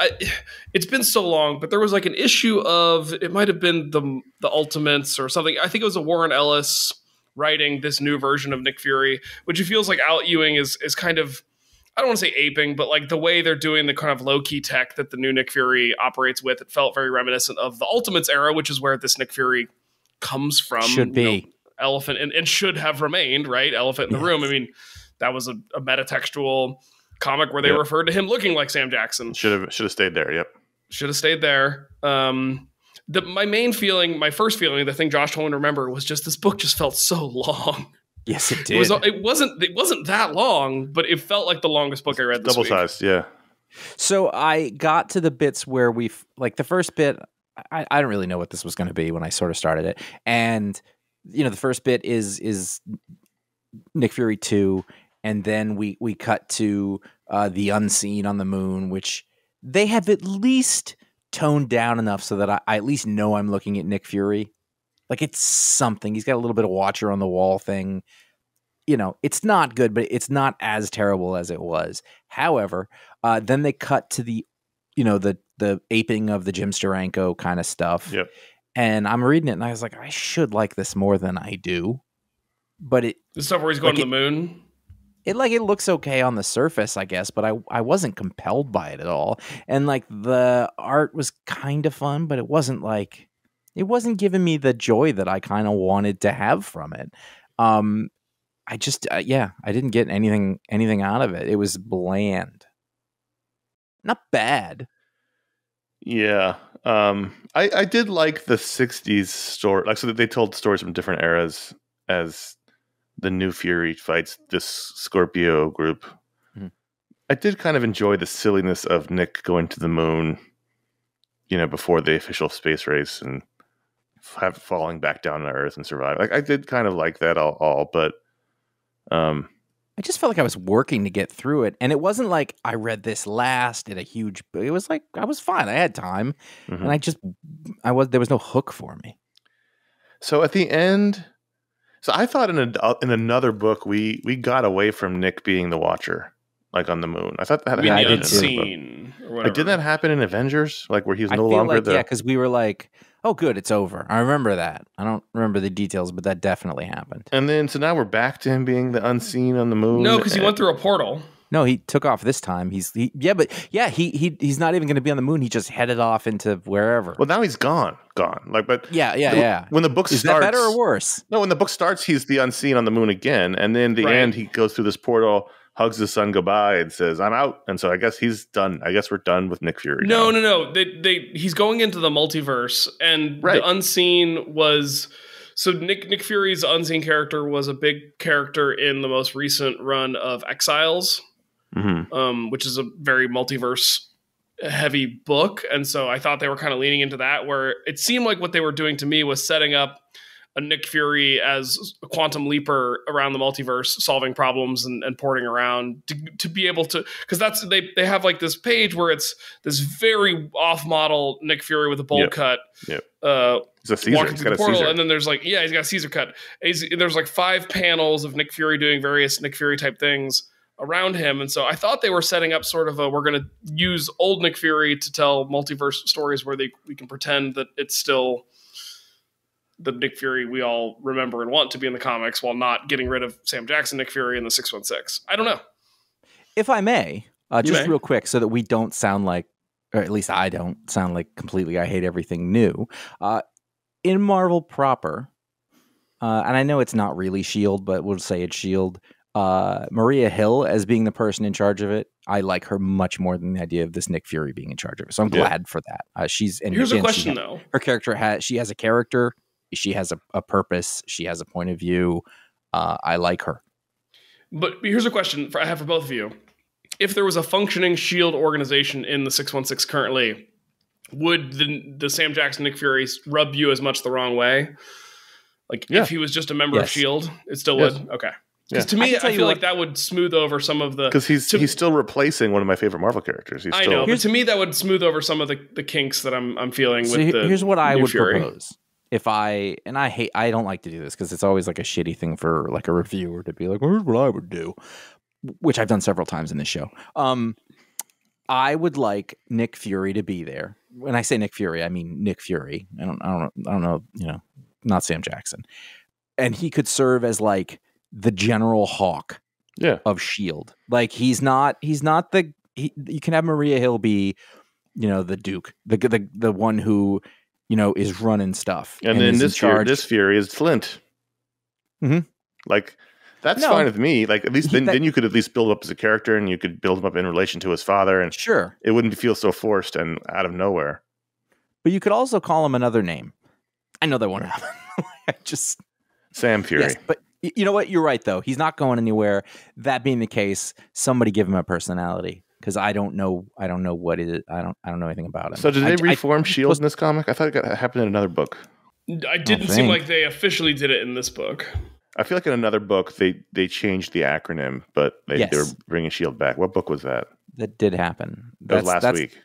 it's been so long, but there was like an issue of, it might have been the Ultimates or something. I think it was a Warren Ellis writing this new version of Nick Fury, which it feels like Al Ewing is kind of, I don't want to say aping, but like the way they're doing the kind of low-key tech that the new Nick Fury operates with, it felt very reminiscent of the Ultimates era, which is where this Nick Fury comes from. Should be. You know, elephant and should have remained, right? Elephant in the room. I mean, that was a metatextual comic where they referred to him looking like Sam Jackson. Should have stayed there. Yep. Should have stayed there. My first feeling, the thing Josh told me to remember, was just this book just felt so long. Yes, it did. It wasn't that long, but it felt like the longest book I read this week. Double-sized, yeah. So I got to the bits where the first bit, I don't really know what this was going to be when I sort of started it. And, you know, the first bit is Nick Fury 2. and then we cut to the Unseen on the moon, which they have at least toned down enough so that I at least know I'm looking at Nick Fury. Like, it's something. He's got a little bit of Watcher on the wall thing. You know, it's not good, but it's not as terrible as it was. However, then they cut to the aping of the Jim Steranko kind of stuff. Yep. And I'm reading it, and I was like, I should like this more than I do. But the stuff where he's going to the moon. It looks okay on the surface, I guess, but I wasn't compelled by it at all. And like the art was kind of fun, but it wasn't giving me the joy that I kind of wanted to have from it. I just I didn't get anything out of it. It was bland. Not bad. Yeah. I did like the 60s story. Like, so that they told stories from different eras as the new Fury fights this Scorpio group. Mm-hmm. I did kind of enjoy the silliness of Nick going to the moon, before the official space race and falling back down to Earth and survive. Like, I did kind of like that all, but I just felt like I was working to get through it, and it wasn't like I read this last in a huge. It was like I was fine. I had time, and there was no hook for me. So at the end, I thought in another book we got away from Nick being the Watcher, like on the moon. I thought that happened in Unseen or whatever. Like, didn't that happen in Avengers? Like, where he's no longer like, because we were like, oh, good, it's over. I remember that. I don't remember the details, but that definitely happened. And then, so now we're back to him being the Unseen on the moon. No, because he went through a portal. No, he took off this time. He's not even going to be on the moon. He just headed off into wherever. Well, now he's gone. Like, but yeah. When the book starts, that better or worse? No, when the book starts, he's the Unseen on the moon again, and then the end, he goes through this portal, hugs his son goodbye, and says, "I'm out." And so I guess he's done. I guess we're done with Nick Fury. No. He's going into the multiverse, and the Unseen was. So Nick Fury's Unseen character was a big character in the most recent run of Exiles, which is a very multiverse heavy book. And so I thought they were kind of leaning into that, where it seemed like what they were doing to me was setting up a Nick Fury as a quantum leaper around the multiverse, solving problems and porting around to be able to, because that's they have like this page where it's this very off model Nick Fury with a bowl cut. Yep. It's a Caesar. Walking through the portal, and then there's like, he's got a Caesar cut. There's like 5 panels of Nick Fury doing various Nick Fury type things around him. And so I thought they were setting up sort of we're going to use old Nick Fury to tell multiverse stories where we can pretend that it's still the Nick Fury we all remember and want to be in the comics, while not getting rid of Sam Jackson Nick Fury in the 616. I don't know. If I may, real quick, so that we don't sound like, or at least I don't sound like completely I hate everything new. In Marvel proper, and I know it's not really S.H.I.E.L.D., but we'll say it's S.H.I.E.L.D., Maria Hill as being the person in charge of it, I like her much more than the idea of this Nick Fury being in charge of it. So I'm glad for that. Here's a question, though. Her character has a character. She has a purpose. She has a point of view. I like her. But here's a question I have for both of you. If there was a functioning S.H.I.E.L.D. organization in the 616 currently, would the Sam Jackson Nick Fury rub you as much the wrong way? Like, if he was just a member of S.H.I.E.L.D., it still would? Okay. Because to me, I feel like that would smooth over some of the... Because he's still replacing one of my favorate Marvel characters. I know, but to me, that would smooth over some of the kinks that I'm feeling with the Here's what I would Fury. propose. I don't like to do this because it's always like a shitty thing for like a reviewer to be like, here's what I would do, which I've done several times in this show. I would like Nick Fury to be there. When I say Nick Fury, I mean Nick Fury. I don't know, not Sam Jackson. And he could serve as like the General Hawk of S.H.I.E.L.D. Like, you can have Maria Hill be, the Duke, the one who, is running stuff. And then this Fury is Flint. Mm-hmm. Like, that's fine with me. Like, at least then you could at least build up as a character, and you could build him up in relation to his father, and it wouldn't feel so forced and out of nowhere. But you could also call him another name. I know that won't happen. Sam Fury. Yes, but you know what? You're right, though. He's not going anywhere. That being the case, somebody give him a personality. Because I don't know what it is. I don't know anything about him. So did they reform S.H.I.E.L.D. in this comic? I thought it happened in another book. I didn't seem like they officially did it in this book. I feel like in another book they changed the acronym, but they were bringing Shield back. What book was that? That did happen. That was last week.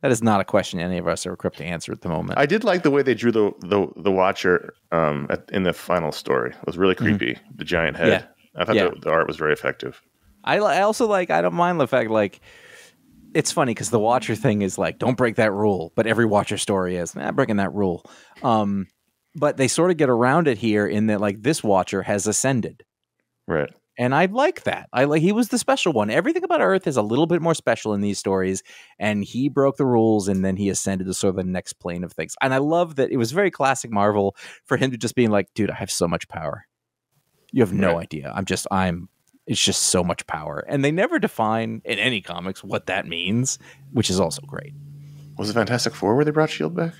That is not a question any of us are equipped to answer at the moment. I did like the way they drew the Watcher in the final story. It was really creepy. Mm-hmm. The giant head. Yeah. I thought the art was very effective. I also I don't mind the fact it's funny because the Watcher thing is don't break that rule, but every Watcher story is breaking that rule. But they sort of get around it here in that this Watcher has ascended. Right. And I like that. He was the special one. Everything about Earth is a little bit more special in these stories, and he broke the rules, and then he ascended to sort of the next plane of things. And I love that it was very classic Marvel for him to just being dude, I have so much power. You have no idea. It's just so much power. And they never define in any comics what that means, which is also great. Was it Fantastic Four where they brought S.H.I.E.L.D. back?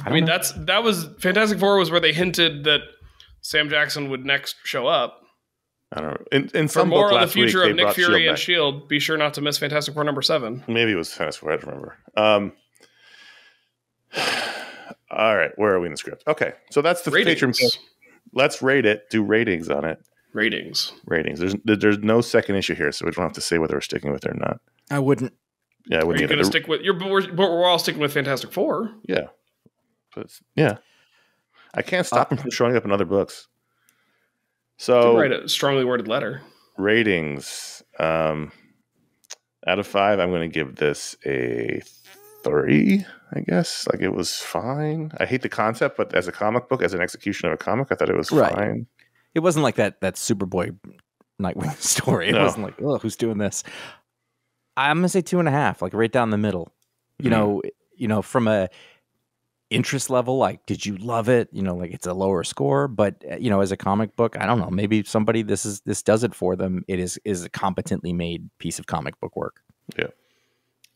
I mean, that was Fantastic Four was where they hinted that Sam Jackson would next show up. I don't know. In For some more book on the last future week, of Nick Fury and S.H.I.E.L.D., be sure not to miss Fantastic Four number 7. Maybe it was Fantastic Four. I don't remember. All right, where are we in the script? Okay, so that's the Patron Pick. Let's rate it. Do ratings on it. Ratings. There's no second issue here, so we don't have to say whether we're sticking with it or not. I wouldn't. Yeah, I wouldn't. Are you going to stick with? We're all sticking with Fantastic Four. Yeah, I can't stop him from showing up in other books. So write a strongly worded letter. Ratings. Out of 5, I'm going to give this a 3. I guess it was fine. I hate the concept, but as a comic book, as an execution of a comic, I thought it was fine. It wasn't like that Superboy Nightwing story. It wasn't oh, who's doing this? I'm gonna say 2.5, right down the middle. You know, from a interest level, did you love it? It's a lower score, but as a comic book, I don't know. Maybe somebody this does it for them. It is a competently made piece of comic book work. Yeah.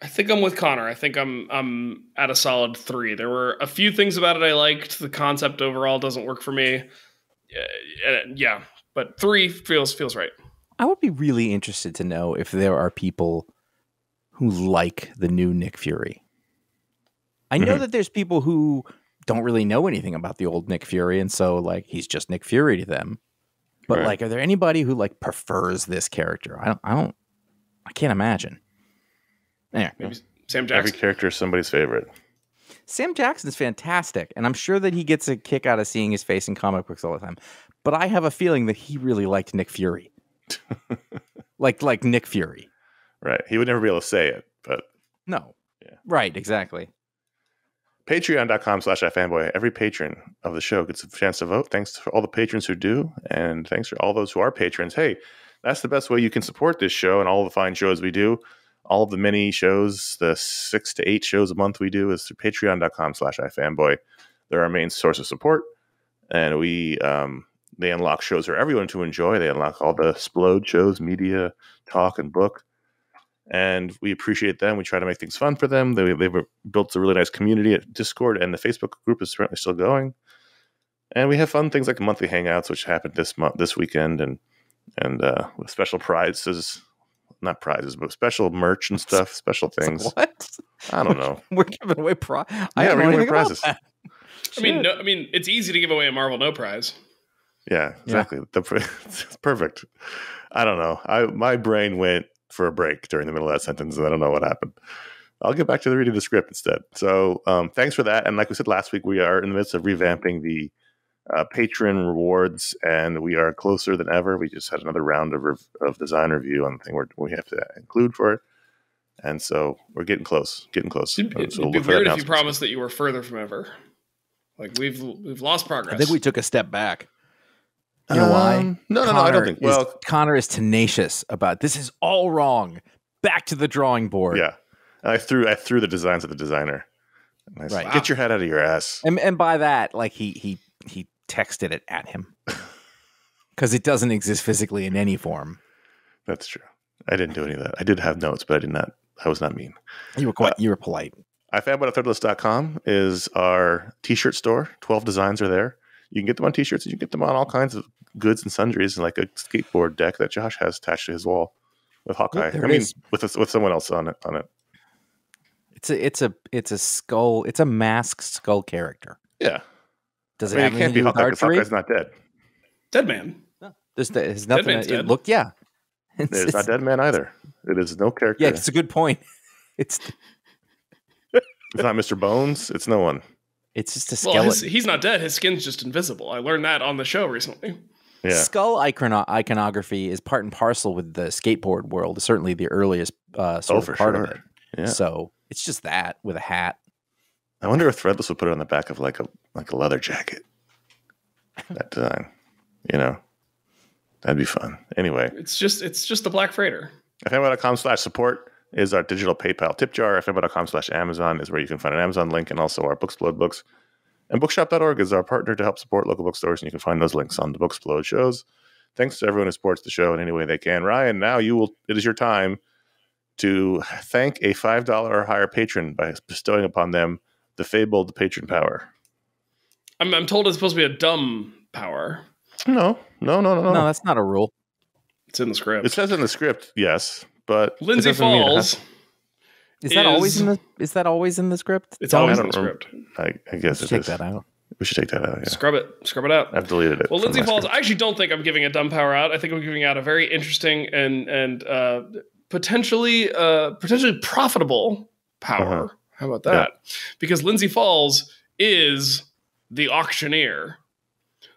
I think I'm with Connor. I think I'm at a solid 3. There were a few things about it I liked. The concept overall doesn't work for me. Yeah, but 3 feels right. I would be really interested to know if there are people who like the new Nick Fury. I know that there's people who don't really know anything about the old Nick Fury, and so he's just Nick Fury to them. But are there anybody who prefers this character? I can't imagine. Anyway, maybe Sam Jackson. Every character is somebody's favorite. Sam Jackson's fantastic, and I'm sure that he gets a kick out of seeing his face in comic books all the time. But I have a feeling that he really liked Nick Fury. like Nick Fury. Right. He would never be able to say it, but... No. Yeah. Right, exactly. Patreon.com/iFanboy. Every patron of the show gets a chance to vote. Thanks to all the patrons who do, and thanks for all those who are patrons. Hey, that's the best way you can support this show and all the fine shows we do. All of the many shows, the 6 to 8 shows a month we do is through patreon.com/iFanboy. They're our main source of support. And they unlock shows for everyone to enjoy. They unlock all the Splode shows, media, talk, and book. And we appreciate them. We try to make things fun for them. They've built a really nice community at Discord, and the Facebook group is certainly still going. And we have fun things like monthly hangouts, which happened this weekend, and with special prizes. Not prizes, but special merch and stuff, special things. What? I don't know. We're giving away prizes. Yeah, we're giving away prizes. I mean, it's easy to give away a Marvel No Prize. Yeah, exactly. Yeah. It's perfect. I don't know. My brain went for a break during the middle of that sentence, and I don't know what happened. I'll get back to the reading of the script instead. So thanks for that. And like we said last week, we are in the midst of revamping the patron rewards, and we are closer than ever. We just had another round of design review on the thing we have to include for it, and so we're getting close. It'd be weird if you promised that you were further from ever. We've lost progress. I think we took a step back. You know why? No, I don't think. Connor is tenacious about this. Is all wrong. Back to the drawing board. Yeah, I threw the designs at the designer. And I said, get your head out of your ass. And by that, he texted it at him because it doesn't exist physically in any form. That's true. I didn't do any of that. I did have notes, but I was not mean. You were polite. iFanboy.threadless.com is our t-shirt store. 12 designs are there. You can get them on t-shirts, and you can get them on all kinds of goods and sundries, like a skateboard deck that Josh has attached to his wall with Hawkeye. With someone else on it. It's a skull. It's a masked skull character. Yeah. Does it have anything to do with Hawkeye, because archery? Hawkeye's not dead. Dead Man. There's nothing. Man's It dead. looked, yeah. It's not Dead Man either. It is no character. Yeah, it's a good point. It's not Mr. Bones. It's no one. It's just a skeleton. Well, he's not dead. His skin's just invisible. I learned that on the show recently. Yeah. Skull iconography is part and parcel with the skateboard world. Certainly the earliest sort of part of it. Yeah. So it's just that with a hat. I wonder if Threadless would put it on the back of like a leather jacket. That design, that'd be fun. Anyway, it's just the Black Freighter. iFanboy.com/support is our digital PayPal tip jar. iFanboy.com/Amazon is where you can find an Amazon link, and also our Booksplode books. And bookshop.org is our partner to help support local bookstores, and you can find those links on the Booksplode shows. Thanks to everyone who supports the show in any way they can. Ryan, now it is your time to thank a $5 or higher patron by bestowing upon them the fabled patron power. I'm told it's supposed to be a dumb power. No. No, that's not a rule. It's in the script. It says in the script, yes, but Linsey Falls. Is that always in the script? It's always in the script. I guess check that out. We should take that out. Yeah. Scrub it out. I've deleted it. Well, Linsey Falls. I actually don't think I'm giving a dumb power out. I think I'm giving out a very interesting and potentially profitable power. Uh-huh. How about that? Yeah. Because Linsey Falls is the auctioneer.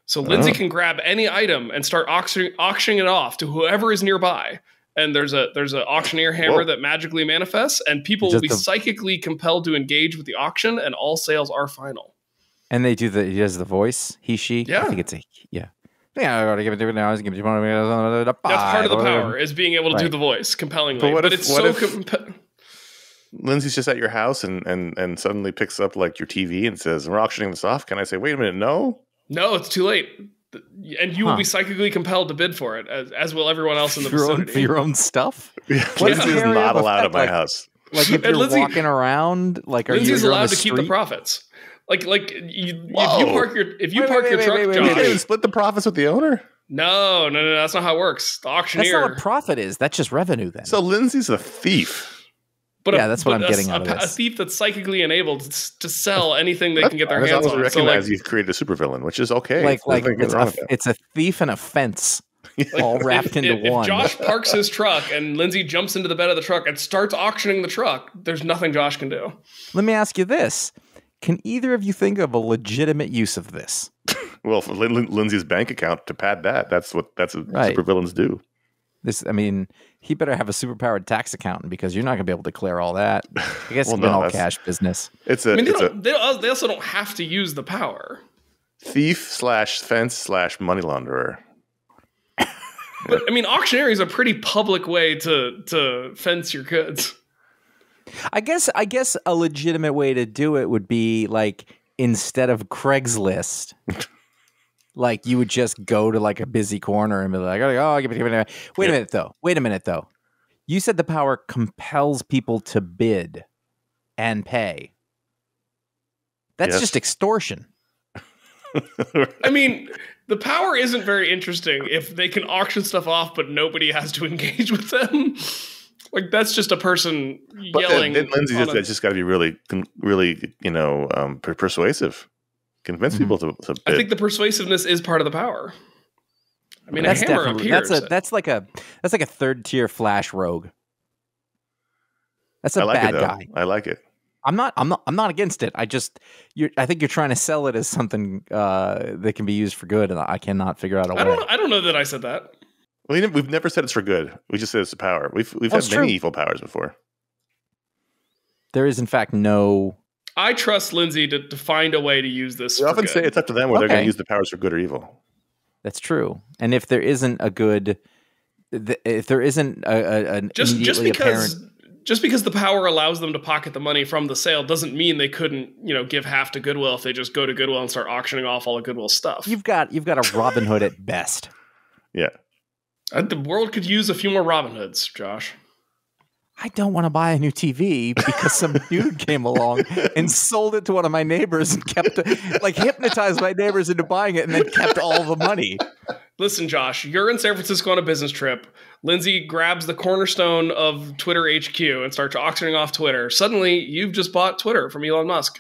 So Linsey can grab any item and start auctioning it off to whoever is nearby. And there's an auctioneer hammer that magically manifests, and people will be psychically compelled to engage with the auction, and all sales are final. And he does the voice, he, she. Yeah. I think it's yeah. Yeah, I gotta give it to you now. Give it to That's part of the power, is being able to do the voice compellingly. But it's so Linsey's just at your house and suddenly picks up like your TV and says, "We're auctioning this off." Can I say, "Wait a minute, no"? No, it's too late. And you will be psychically compelled to bid for it, as will everyone else in the vicinity. For your own stuff? Linsey is not allowed at my house. Like if you're walking around, like Linsey's allowed to keep the profits. If you park your truck, Josh, split the profits with the owner? No, that's not how it works. The auctioneer. That's not what profit is. That's just revenue then. So Linsey's a thief. But that's what I'm getting out of this. A thief that's psychically enabled to sell anything they can get their hands on. Recognize you've created a supervillain, which is okay. It's a thief and a fence, all wrapped into one. If Josh parks his truck and Linsey jumps into the bed of the truck and starts auctioning the truck, there's nothing Josh can do. Let me ask you this: can either of you think of a legitimate use of this? Well, for Linsey's bank account to pad that. That's what supervillains do. He better have a superpowered tax accountant because you're not going to be able to declare all that. I guess it's been all cash business. They also don't have to use the power. Thief/fence/money launderer. But auctioneer is a pretty public way to fence your goods. I guess a legitimate way to do it would be like instead of Craigslist. Like you would just go to like a busy corner and be like, "Oh, give it." Wait a minute though. You said the power compels people to bid and pay. That's just extortion. The power isn't very interesting if they can auction stuff off, but nobody has to engage with them. Like that's just a person yelling. Then Linsey just got to be really, really, persuasive. Convince people to bid. I think the persuasiveness is part of the power. That's a hammer appears. That's like a third tier Flash rogue. That's a bad guy. I like it. I'm not against it. I think you're trying to sell it as something that can be used for good, and I cannot figure out a way. I don't know that I said that. Well, we've never said it's for good. We just said it's a power. We've had many evil powers before. There is, in fact, no. I trust Linsey to find a way to use this. We often say it's up to them whether they're going to use the powers for good or evil. That's true. And if there isn't an just because the power allows them to pocket the money from the sale doesn't mean they couldn't, give half to Goodwill if they just go to Goodwill and start auctioning off all the Goodwill stuff. You've got a Robin Hood at best. Yeah. The world could use a few more Robin Hoods, Josh. I don't want to buy a new TV because some dude came along and sold it to one of my neighbors and hypnotized my neighbors into buying it and then kept all the money. Listen, Josh, you're in San Francisco on a business trip. Linsey grabs the cornerstone of Twitter HQ and starts auctioning off Twitter. Suddenly, you've just bought Twitter from Elon Musk.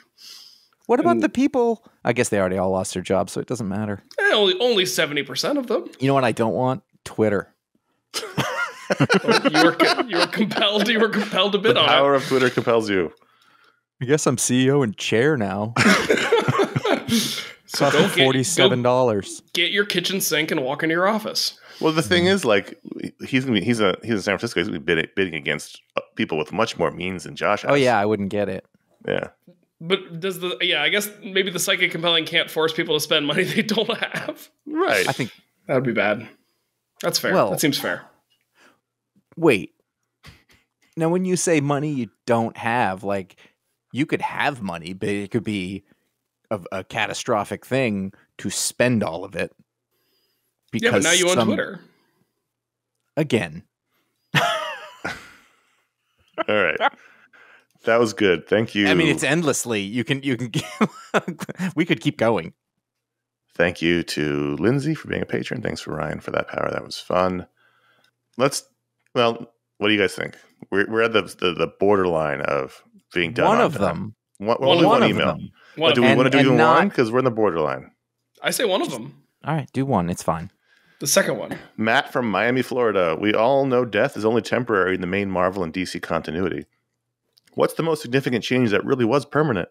What about the people? I guess they already all lost their jobs, so it doesn't matter. Only 70% of them. You know what I don't want? Twitter. You were compelled to bid on it. The power of Twitter compels you. I guess I'm CEO and chair now. So Cost $47. Get your kitchen sink and walk into your office. Well, the thing is, like, he's in San Francisco. He's gonna be bidding against people with much more means than Josh has. Oh yeah, I wouldn't get it. Yeah. But I guess maybe the psychic compelling can't force people to spend money they don't have. Right. I think that would be bad. That's fair. Well, that seems fair. Wait. Now, when you say money you don't have, like, you could have money, but it could be a catastrophic thing to spend all of it. Yeah, but now you own Twitter. Again. All right. That was good. Thank you. I mean, it's endlessly. You can we could keep going. Thank you to Linsey for being a patron. Thanks for Ryan for that power. That was fun. Well, what do you guys think? We're at the borderline of being done. One on of time. them. One email. Do we want to do even one? Because we're in the borderline. I say one of them. All right, do one. It's fine. The second one. Matt from Miami, Florida. We all know death is only temporary in the main Marvel and DC continuity. What's the most significant change that really was permanent?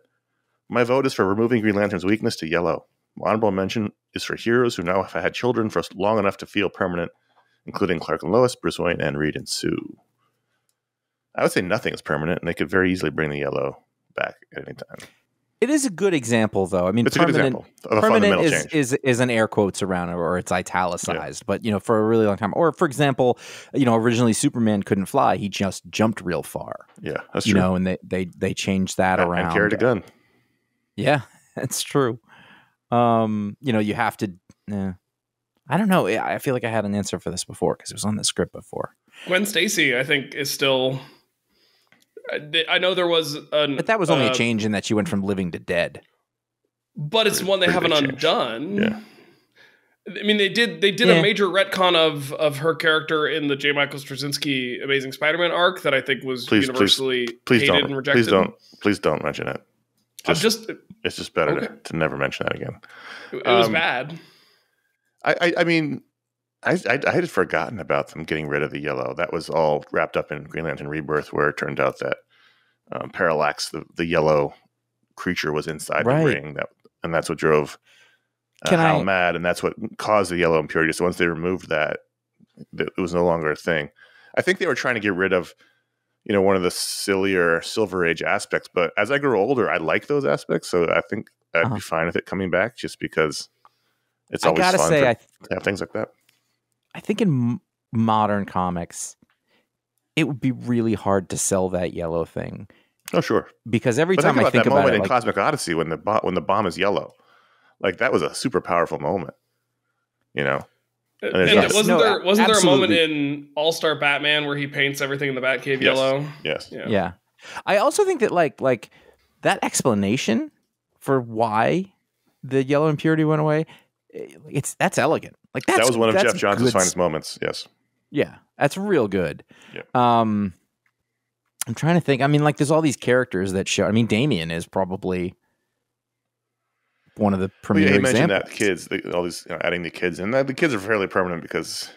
My vote is for removing Green Lantern's weakness to yellow. My honorable mention is for heroes who now have had children for long enough to feel permanent, including Clark and Lois, Bruce Wayne, and Reed and Sue. I would say nothing is permanent, and they could very easily bring the yellow back at any time. It is a good example, though. I mean, it's a good example of a fundamental change. Is an air quotes around it, or it's italicized. Yeah. But, for a really long time. Or, for example, originally Superman couldn't fly. He just jumped real far. Yeah, that's true. And they changed that around. And carried a gun. Yeah, that's true. You have to... I don't know. I feel like I had an answer for this before because it was on the script before. Gwen Stacy, I think, is still... I know there was but that was only a change in that she went from living to dead. But it's one they haven't undone. Yeah. I mean, they did a major retcon of her character in the J. Michael Straczynski Amazing Spider-Man arc that I think was universally hated and rejected. Please don't mention it. It's just better to never mention that again. It was bad. I mean, I had forgotten about them getting rid of the yellow. That was all wrapped up in Green Lantern Rebirth, where it turned out that Parallax, the yellow creature, was inside the ring, and that's what drove Hal mad, and that's what caused the yellow impurity. So once they removed that, it was no longer a thing. I think they were trying to get rid of, one of the sillier Silver Age aspects. But as I grew older, I like those aspects, so I think I'd be fine with it coming back, just because it's always fun to have things like that. I think in modern comics, it would be really hard to sell that yellow thing. Oh, sure. Because every time I think about it, in Cosmic Odyssey, when the bomb is yellow, like that was a super powerful moment. And wasn't there a moment in All-Star Batman where he paints everything in the Batcave yellow? Yes. Yeah. I also think that like that explanation for why the yellow impurity went away, that's elegant. Like that was one of Jeff Johns' finest moments. Yes. Yeah, that's real good. Yeah. I'm trying to think. I mean, like, there's all these characters that show. I mean, Damian is probably one of the premier examples. You mentioned that kids, all these adding the kids, and the kids are fairly permanent because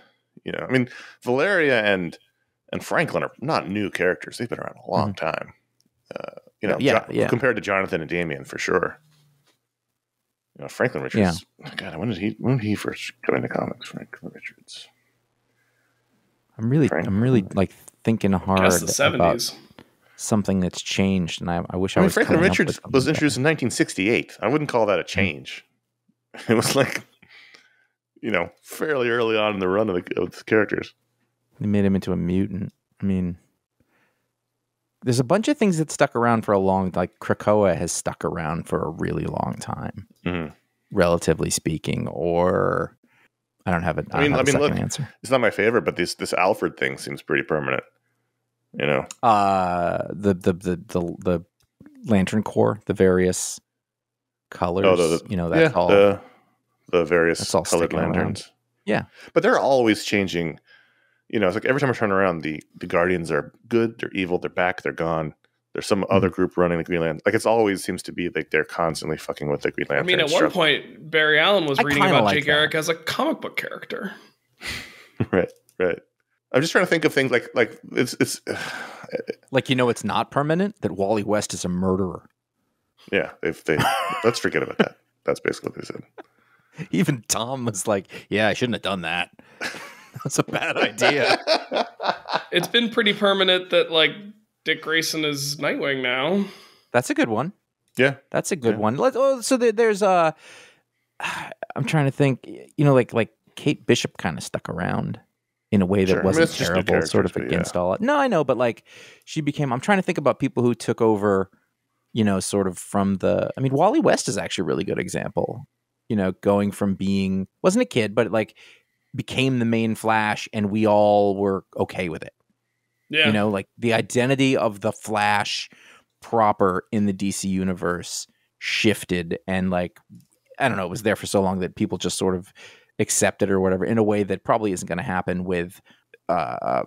I mean, Valeria and Franklin are not new characters. They've been around a long time. Compared to Jonathan and Damian, for sure. Franklin Richards. Yeah. God, when did he first come into comics? Franklin Richards. I'm really like thinking hard about something that's changed, and I wish I was. Franklin Richards was introduced in 1968. I wouldn't call that a change. It was like, fairly early on in the run of the characters. They made him into a mutant. I mean, there's a bunch of things that stuck around for a long, like Krakoa has stuck around for a really long time, relatively speaking. Or I don't have a second answer. It's not my favorite, but this Alfred thing seems pretty permanent. The Lantern Corps, the various colors. That's all the various colored lanterns. Around. Yeah, but they're always changing. It's like every time I turn around, the Guardians are good, they're evil, they're back, they're gone. there's some other group running the Green Lantern. Like, it's always seems to be like they're constantly fucking with the Green Lantern. I mean, at one point, Barry Allen was reading about Jay Garrick as a comic book character. Right. I'm just trying to think of things like it's like, it's not permanent that Wally West is a murderer. Yeah, if they let's forget about that. That's basically what they said. Even Tom was like, "Yeah, I shouldn't have done that. That's a bad idea." It's been pretty permanent that like Dick Grayson is Nightwing now. That's a good one. Yeah, that's a good one. So there's I'm trying to think. Like Kate Bishop kind of stuck around in a way that wasn't terrible, sort of against all. No, I know, but like she became. I'm trying to think about people who took over. Sort of from the. I mean, Wally West is actually a really good example. Going from being wasn't a kid, but like became the main Flash, and we all were okay with it. Yeah, like the identity of the Flash proper in the DC universe shifted, and like I don't know, it was there for so long that people just sort of accepted or whatever in a way that probably isn't going to happen with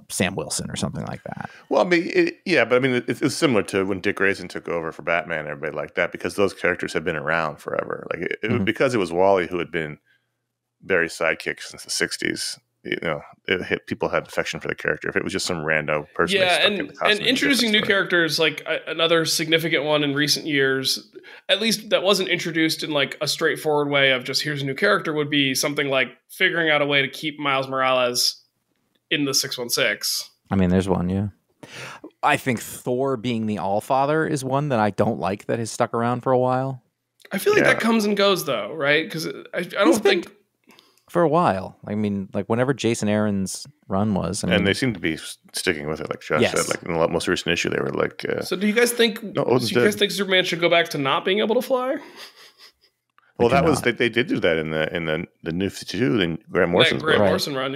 Sam Wilson or something like that. Well, I mean, it's similar to when Dick Grayson took over for Batman and everybody like that, because those characters have been around forever. Like because it was Wally who had been Barry's sidekick since the 60s. People had affection for the character. If it was just some rando person, and introducing new characters, like another significant one in recent years, at least that wasn't introduced in like a straightforward way of just here's a new character, would be something like figuring out a way to keep Miles Morales in the 616. I mean, there's one, yeah. I think Thor being the Allfather is one that I don't like that has stuck around for a while. I feel like that comes and goes though, right? Because I don't think for a while. I mean, like whenever Jason Aaron's run was, and they seem to be sticking with it, like Josh said. Like in the most recent issue, they were like. So, do you guys think? Do you guys think Superman should go back to not being able to fly? Well, that was they did do that in the New 52, in Grant Morrison's Morrison run,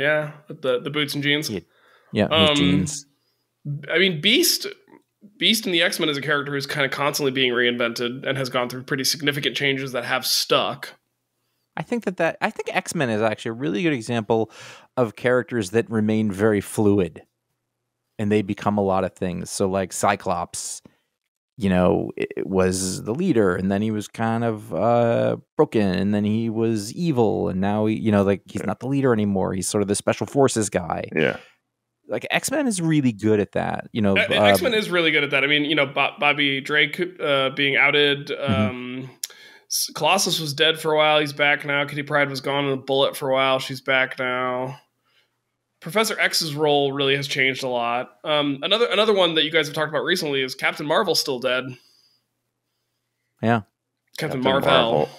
with the boots and jeans. Yeah, jeans. I mean, Beast in the X-Men is a character who's kind of constantly being reinvented and has gone through pretty significant changes that have stuck. I think I think X-Men is actually a really good example of characters that remain very fluid and they become a lot of things. So like Cyclops, it was the leader, and then he was kind of broken, and then he was evil, and now he's not the leader anymore. He's sort of the special forces guy. Yeah. Like X-Men is really good at that. X-Men is really good at that. I mean, Bobby Drake being outed, Colossus was dead for a while. He's back now. Kitty Pryde was gone in a bullet for a while. She's back now. Professor X's role really has changed a lot. Another one that you guys have talked about recently is Captain Marvel's still dead. Yeah. Captain Marvel.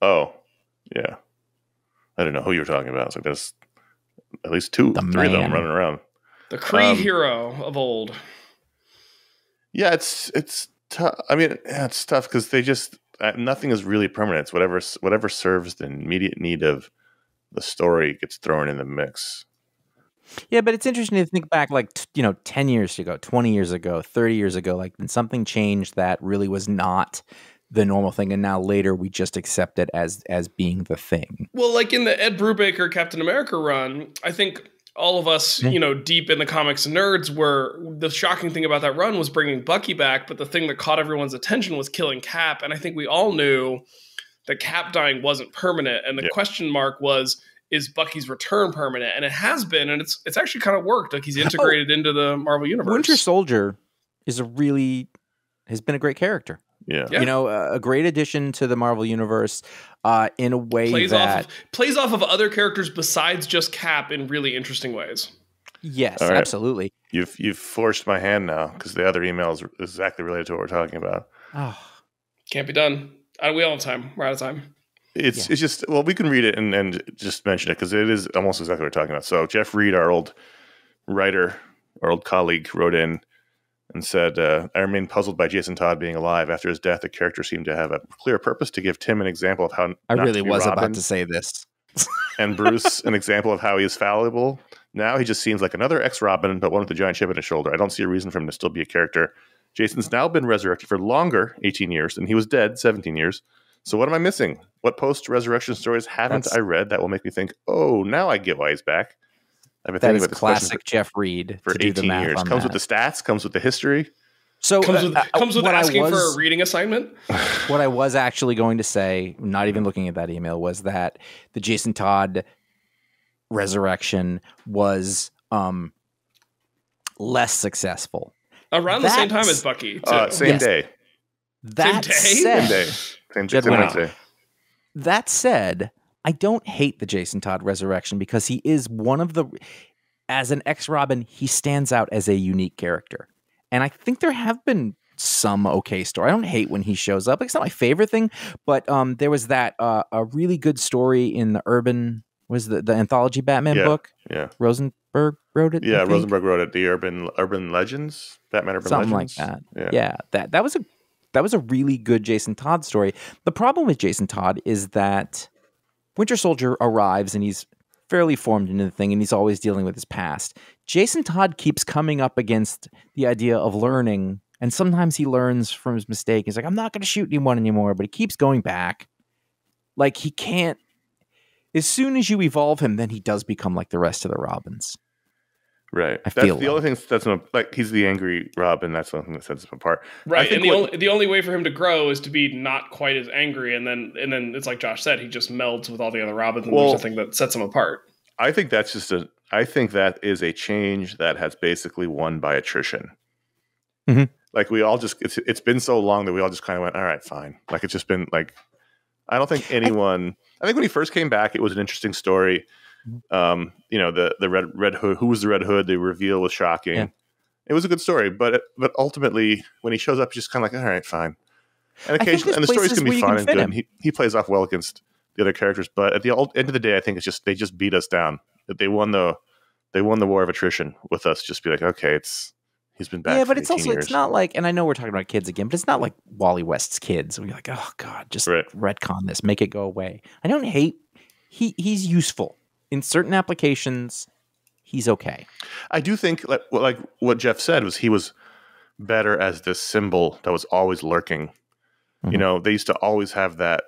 Oh, yeah. I don't know who you were talking about. So there's at least three of them running around. The Kree hero of old. Yeah, it's tough. I mean, it's tough because they just... nothing is really permanent. It's whatever serves the immediate need of the story gets thrown in the mix. Yeah, but it's interesting to think back, like 10 years ago, 20 years ago, 30 years ago, like when something changed that really was not the normal thing, and now later we just accept it as being the thing. Well, like in the Ed Brubaker Captain America run, I think all of us, deep in the comics nerds, were the shocking thing about that run was bringing Bucky back, but the thing that caught everyone's attention was killing Cap, and I think we all knew that Cap dying wasn't permanent, and the question mark was, is Bucky's return permanent? And it has been, and it's actually kind of worked. Like he's integrated into the Marvel Universe. Winter Soldier has been a great character. Yeah. A great addition to the Marvel Universe in a way plays off of other characters besides just Cap in really interesting ways. Yes, right. Absolutely. You've forced my hand now because the other email is exactly related to what we're talking about. Oh. Can't be done. We all have time. We're out of time. It's just, well, we can read it and just mention it because it is almost exactly what we're talking about. So Jeff Reid, our old writer, our old colleague, wrote in and said, I remain puzzled by Jason Todd being alive. After his death, the character seemed to have a clear purpose to give Tim an example of how I really was Robin, about to say this. and Bruce an example of how he is fallible. Now he just seems like another ex-Robin, but one with a giant chip on his shoulder. I don't see a reason for him to still be a character. Jason's now been resurrected for longer, 18 years, and he was dead 17 years. So what am I missing? What post-resurrection stories haven't I read that will make me think, oh, now I get why he's back? I've been thinking about this classic Jeff Reid for 18 years. Comes with the stats, comes with the history. So comes with asking for a was, reading assignment. What I was actually going to say, not even looking at that email, was that the Jason Todd resurrection was less successful. Around the same time as Bucky, too. Same day. That Same said, Same Wednesday. That said, I don't hate the Jason Todd resurrection because he is one of the, as an ex-Robin, he stands out as a unique character. And I think there have been some okay story. I don't hate when he shows up. It's not my favorite thing, but there was that a really good story in the the anthology Batman book. Yeah. Rosenberg wrote it. Yeah, Rosenberg wrote it. The Urban Legends, Batman Urban Something Legends. Like that. Yeah. That was a really good Jason Todd story. The problem with Jason Todd is that Winter Soldier arrives and he's fairly formed into the thing, and he's always dealing with his past. Jason Todd keeps coming up against the idea of learning, and sometimes he learns from his mistake. He's like, I'm not going to shoot anyone anymore, but he keeps going back. Like, he can't. As soon as you evolve him, then he does become like the rest of the Robins. Right. That's the only thing that sets him up. Like, he's the angry Robin. That's the only thing that sets him apart. Right. And the only way for him to grow is to be not quite as angry. And then it's like Josh said, he just melds with all the other Robins, and there's something that sets him apart. I think I think that is a change that has basically won by attrition. Mm-hmm. Like, we all just, it's been so long that we all just kind of went, all right, fine. Like, it's just been like, I don't think anyone, I think when he first came back, it was an interesting story. The Red Hood, who was the Red Hood? The reveal was shocking. Yeah. It was a good story, but ultimately, when he shows up, he's just kind of like, all right, fine. And occasionally, and the stories can be fun and good. And he plays off well against the other characters, but at the end of the day, I think it's just they just beat us down. That they won the war of attrition with us. Just be like, okay, he's been back. Yeah, for but it's also years. It's not like, and I know we're talking about kids again, but it's not like Wally West's kids. We're like, oh god, just retcon this, make it go away. I don't hate. He's useful in certain applications. He's okay. I do think like what Jeff said was he was better as this symbol that was always lurking. Mm-hmm. You know, they used to always have that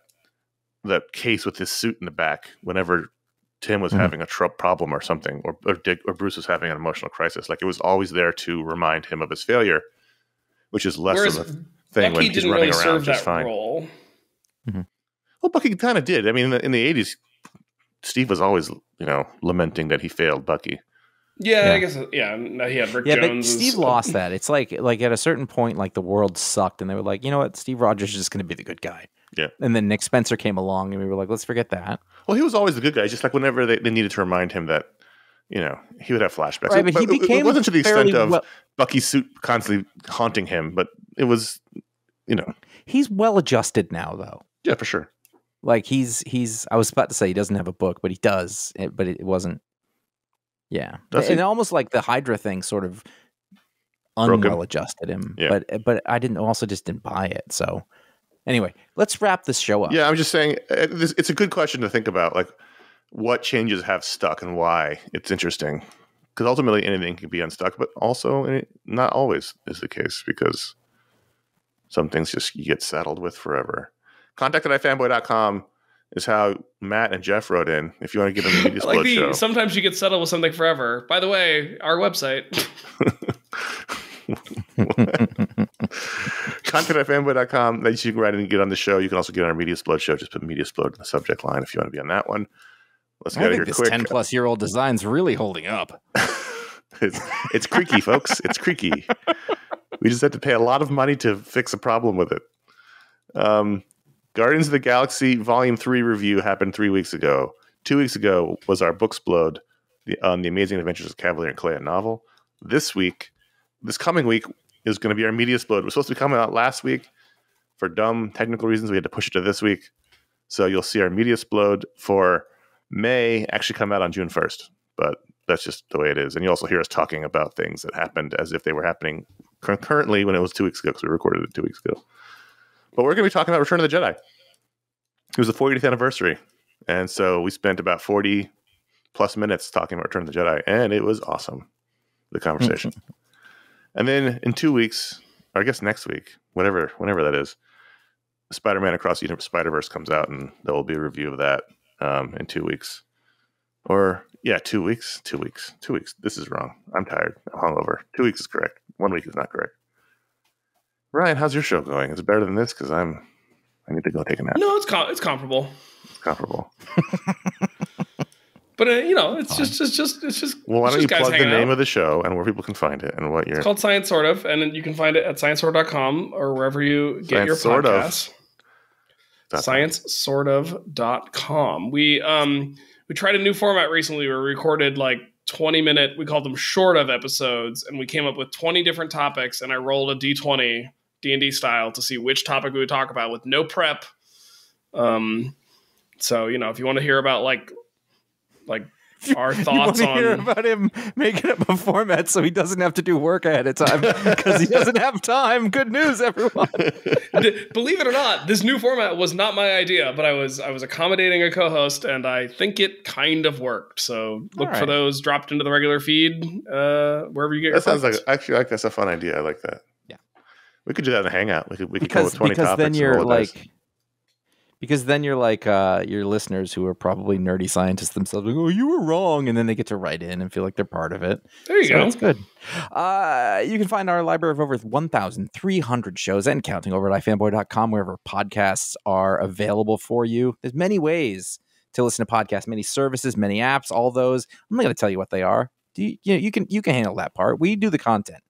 case with his suit in the back whenever Tim was having a problem or something, or Dick or Bruce was having an emotional crisis. Like, it was always there to remind him of his failure, which is less of a thing when he's running around just fine. Mm-hmm. Well, Bucky kind of did. I mean, in the 80s, Steve was always, lamenting that he failed Bucky. Yeah, I guess. Yeah, he had Rick Jones. Yeah, but Steve lost that. It's like at a certain point, like, the world sucked, and they were like, you know what, Steve Rogers is just going to be the good guy. Yeah. And then Nick Spencer came along, and we were like, let's forget that. Well, he was always the good guy. Just like whenever they needed to remind him that, he would have flashbacks. Right, but he became it wasn't to the extent of Bucky's suit constantly haunting him, but it was, He's well adjusted now, though. Yeah, for sure. Like, he's. I was about to say he doesn't have a book, but he does. But it wasn't. Yeah, and almost like the Hydra thing sort of unwell adjusted him. Yeah. But I didn't buy it. So anyway, let's wrap this show up. Yeah, I'm just saying it's a good question to think about, like, what changes have stuck and why. It's interesting because ultimately anything can be unstuck, but also not always is the case because some things just you get settled with forever. Contact@ifanboy.com is how Matt and Jeff wrote in. If you want to get on the Media Explode show. Sometimes you get settled with something forever. By the way, our website. Contact@fanboy.com. That you can write in and get on the show. You can also get on our Media Explode show. Just put Media Explode in the subject line if you want to be on that one. Let's get out of here quick. This 10-plus-year-old design's really holding up. It's creaky, folks. It's creaky. We just had to pay a lot of money to fix a problem with it. Guardians of the Galaxy Volume 3 review happened 3 weeks ago. 2 weeks ago was our Booksplode on the Amazing Adventures of Cavalier and Clay, a novel. This coming week, is going to be our Media Explode. It was supposed to be coming out last week. For dumb technical reasons, we had to push it to this week. So you'll see our Media Explode for May actually come out on June 1st. But that's just the way it is. And you also hear us talking about things that happened as if they were happening concurrently when it was 2 weeks ago, because we recorded it 2 weeks ago. But we're going to be talking about Return of the Jedi. It was the 40th anniversary. And so we spent about 40 plus minutes talking about Return of the Jedi. And it was awesome, the conversation. And then in 2 weeks, or I guess next week, whenever that is, Spider-Man Across the Spider-Verse comes out, and there will be a review of that in 2 weeks. Or, 2 weeks. 2 weeks. 2 weeks. This is wrong. I'm tired. I'm hungover. 2 weeks is correct. 1 week is not correct. Ryan, how's your show going? Is it better than this? Because I need to go take a nap. No, it's comparable. It's comparable. But it's just. Well, why don't you guys plug the name out. of the show and where people can find it and what you're. It's called Science Sort of, and you can find it at sciencesortof.com or wherever you get your podcasts. Sciencesortof.com. We tried a new format recently. We recorded like 20-minute, we called them short of episodes, and we came up with 20 different topics, and I rolled a D20 D&D style to see which topic we would talk about with no prep. So, if you want to hear about like our thoughts on hear about him making up a format so he doesn't have to do work ahead of time because he doesn't have time. Good news, everyone. Believe it or not, this new format was not my idea, but I was accommodating a co-host, and I think it kind of worked. So look for those dropped into the regular feed wherever you get your sounds like that's a fun idea. I like that. Yeah, we could do that in a hangout. We could go with 20 topics. Because then you're like your listeners who are probably nerdy scientists themselves. Like, oh, you were wrong. And then they get to write in and feel like they're part of it. There you go. That's good. You can find our library of over 1,300 shows and counting over at iFanboy.com, wherever podcasts are available for you. There's many ways to listen to podcasts, many services, many apps, all those. I'm not going to tell you what they are. You can handle that part. We do the content.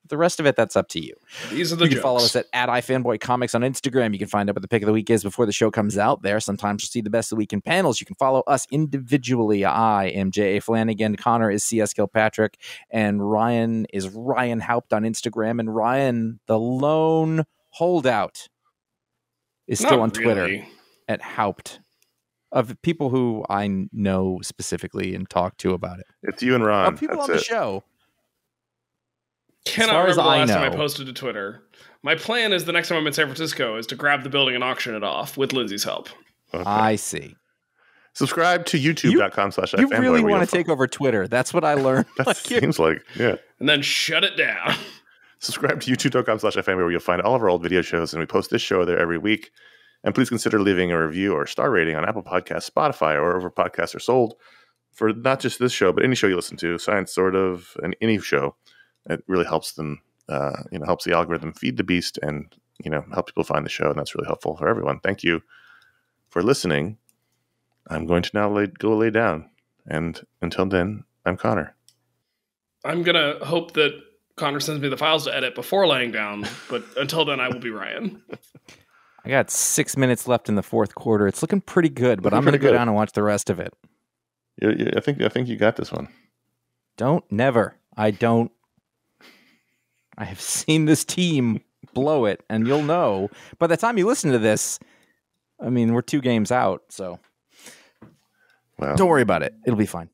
The rest of it, that's up to you. These are the You jokes. can follow us at iFanboy Comics on Instagram. You can find out what the pick of the week is before the show comes out there. Sometimes you'll see the best of the week in panels. You can follow us individually. I am J.A. Flanagan. Connor is C.S. Kilpatrick. And Ryan is Ryan Haupt on Instagram. And Ryan, the lone holdout, is still on Twitter at Haupt. Of people who I know specifically and talk to about it. It's you and Ron. People on the show. Cannot remember the last time I posted to Twitter. My plan is the next time I'm in San Francisco is to grab the building and auction it off with Lindsay's help. Okay. I see. Subscribe to youtube.com/ifanboy. You really want to take over Twitter. That's what I learned. That seems like, yeah. And then shut it down. Subscribe to youtube.com/ifanboy where you'll find all of our old video shows, and we post this show there every week. And please consider leaving a review or star rating on Apple Podcasts, Spotify, or wherever podcasts are sold for not just this show, but any show you listen to, Science Sort of, and any show. It really helps them, helps the algorithm feed the beast and, help people find the show. And that's really helpful for everyone. Thank you for listening. I'm going to now go lay down. And until then, I'm Connor. I'm going to hope that Connor sends me the files to edit before laying down. But until then, I will be Ryan. I got 6 minutes left in the fourth quarter. It's looking pretty good, but I'm going to go down and watch the rest of it. I think you got this one. I don't. I have seen this team blow it, and you'll know. By the time you listen to this, we're 2 games out, so don't worry about it. It'll be fine.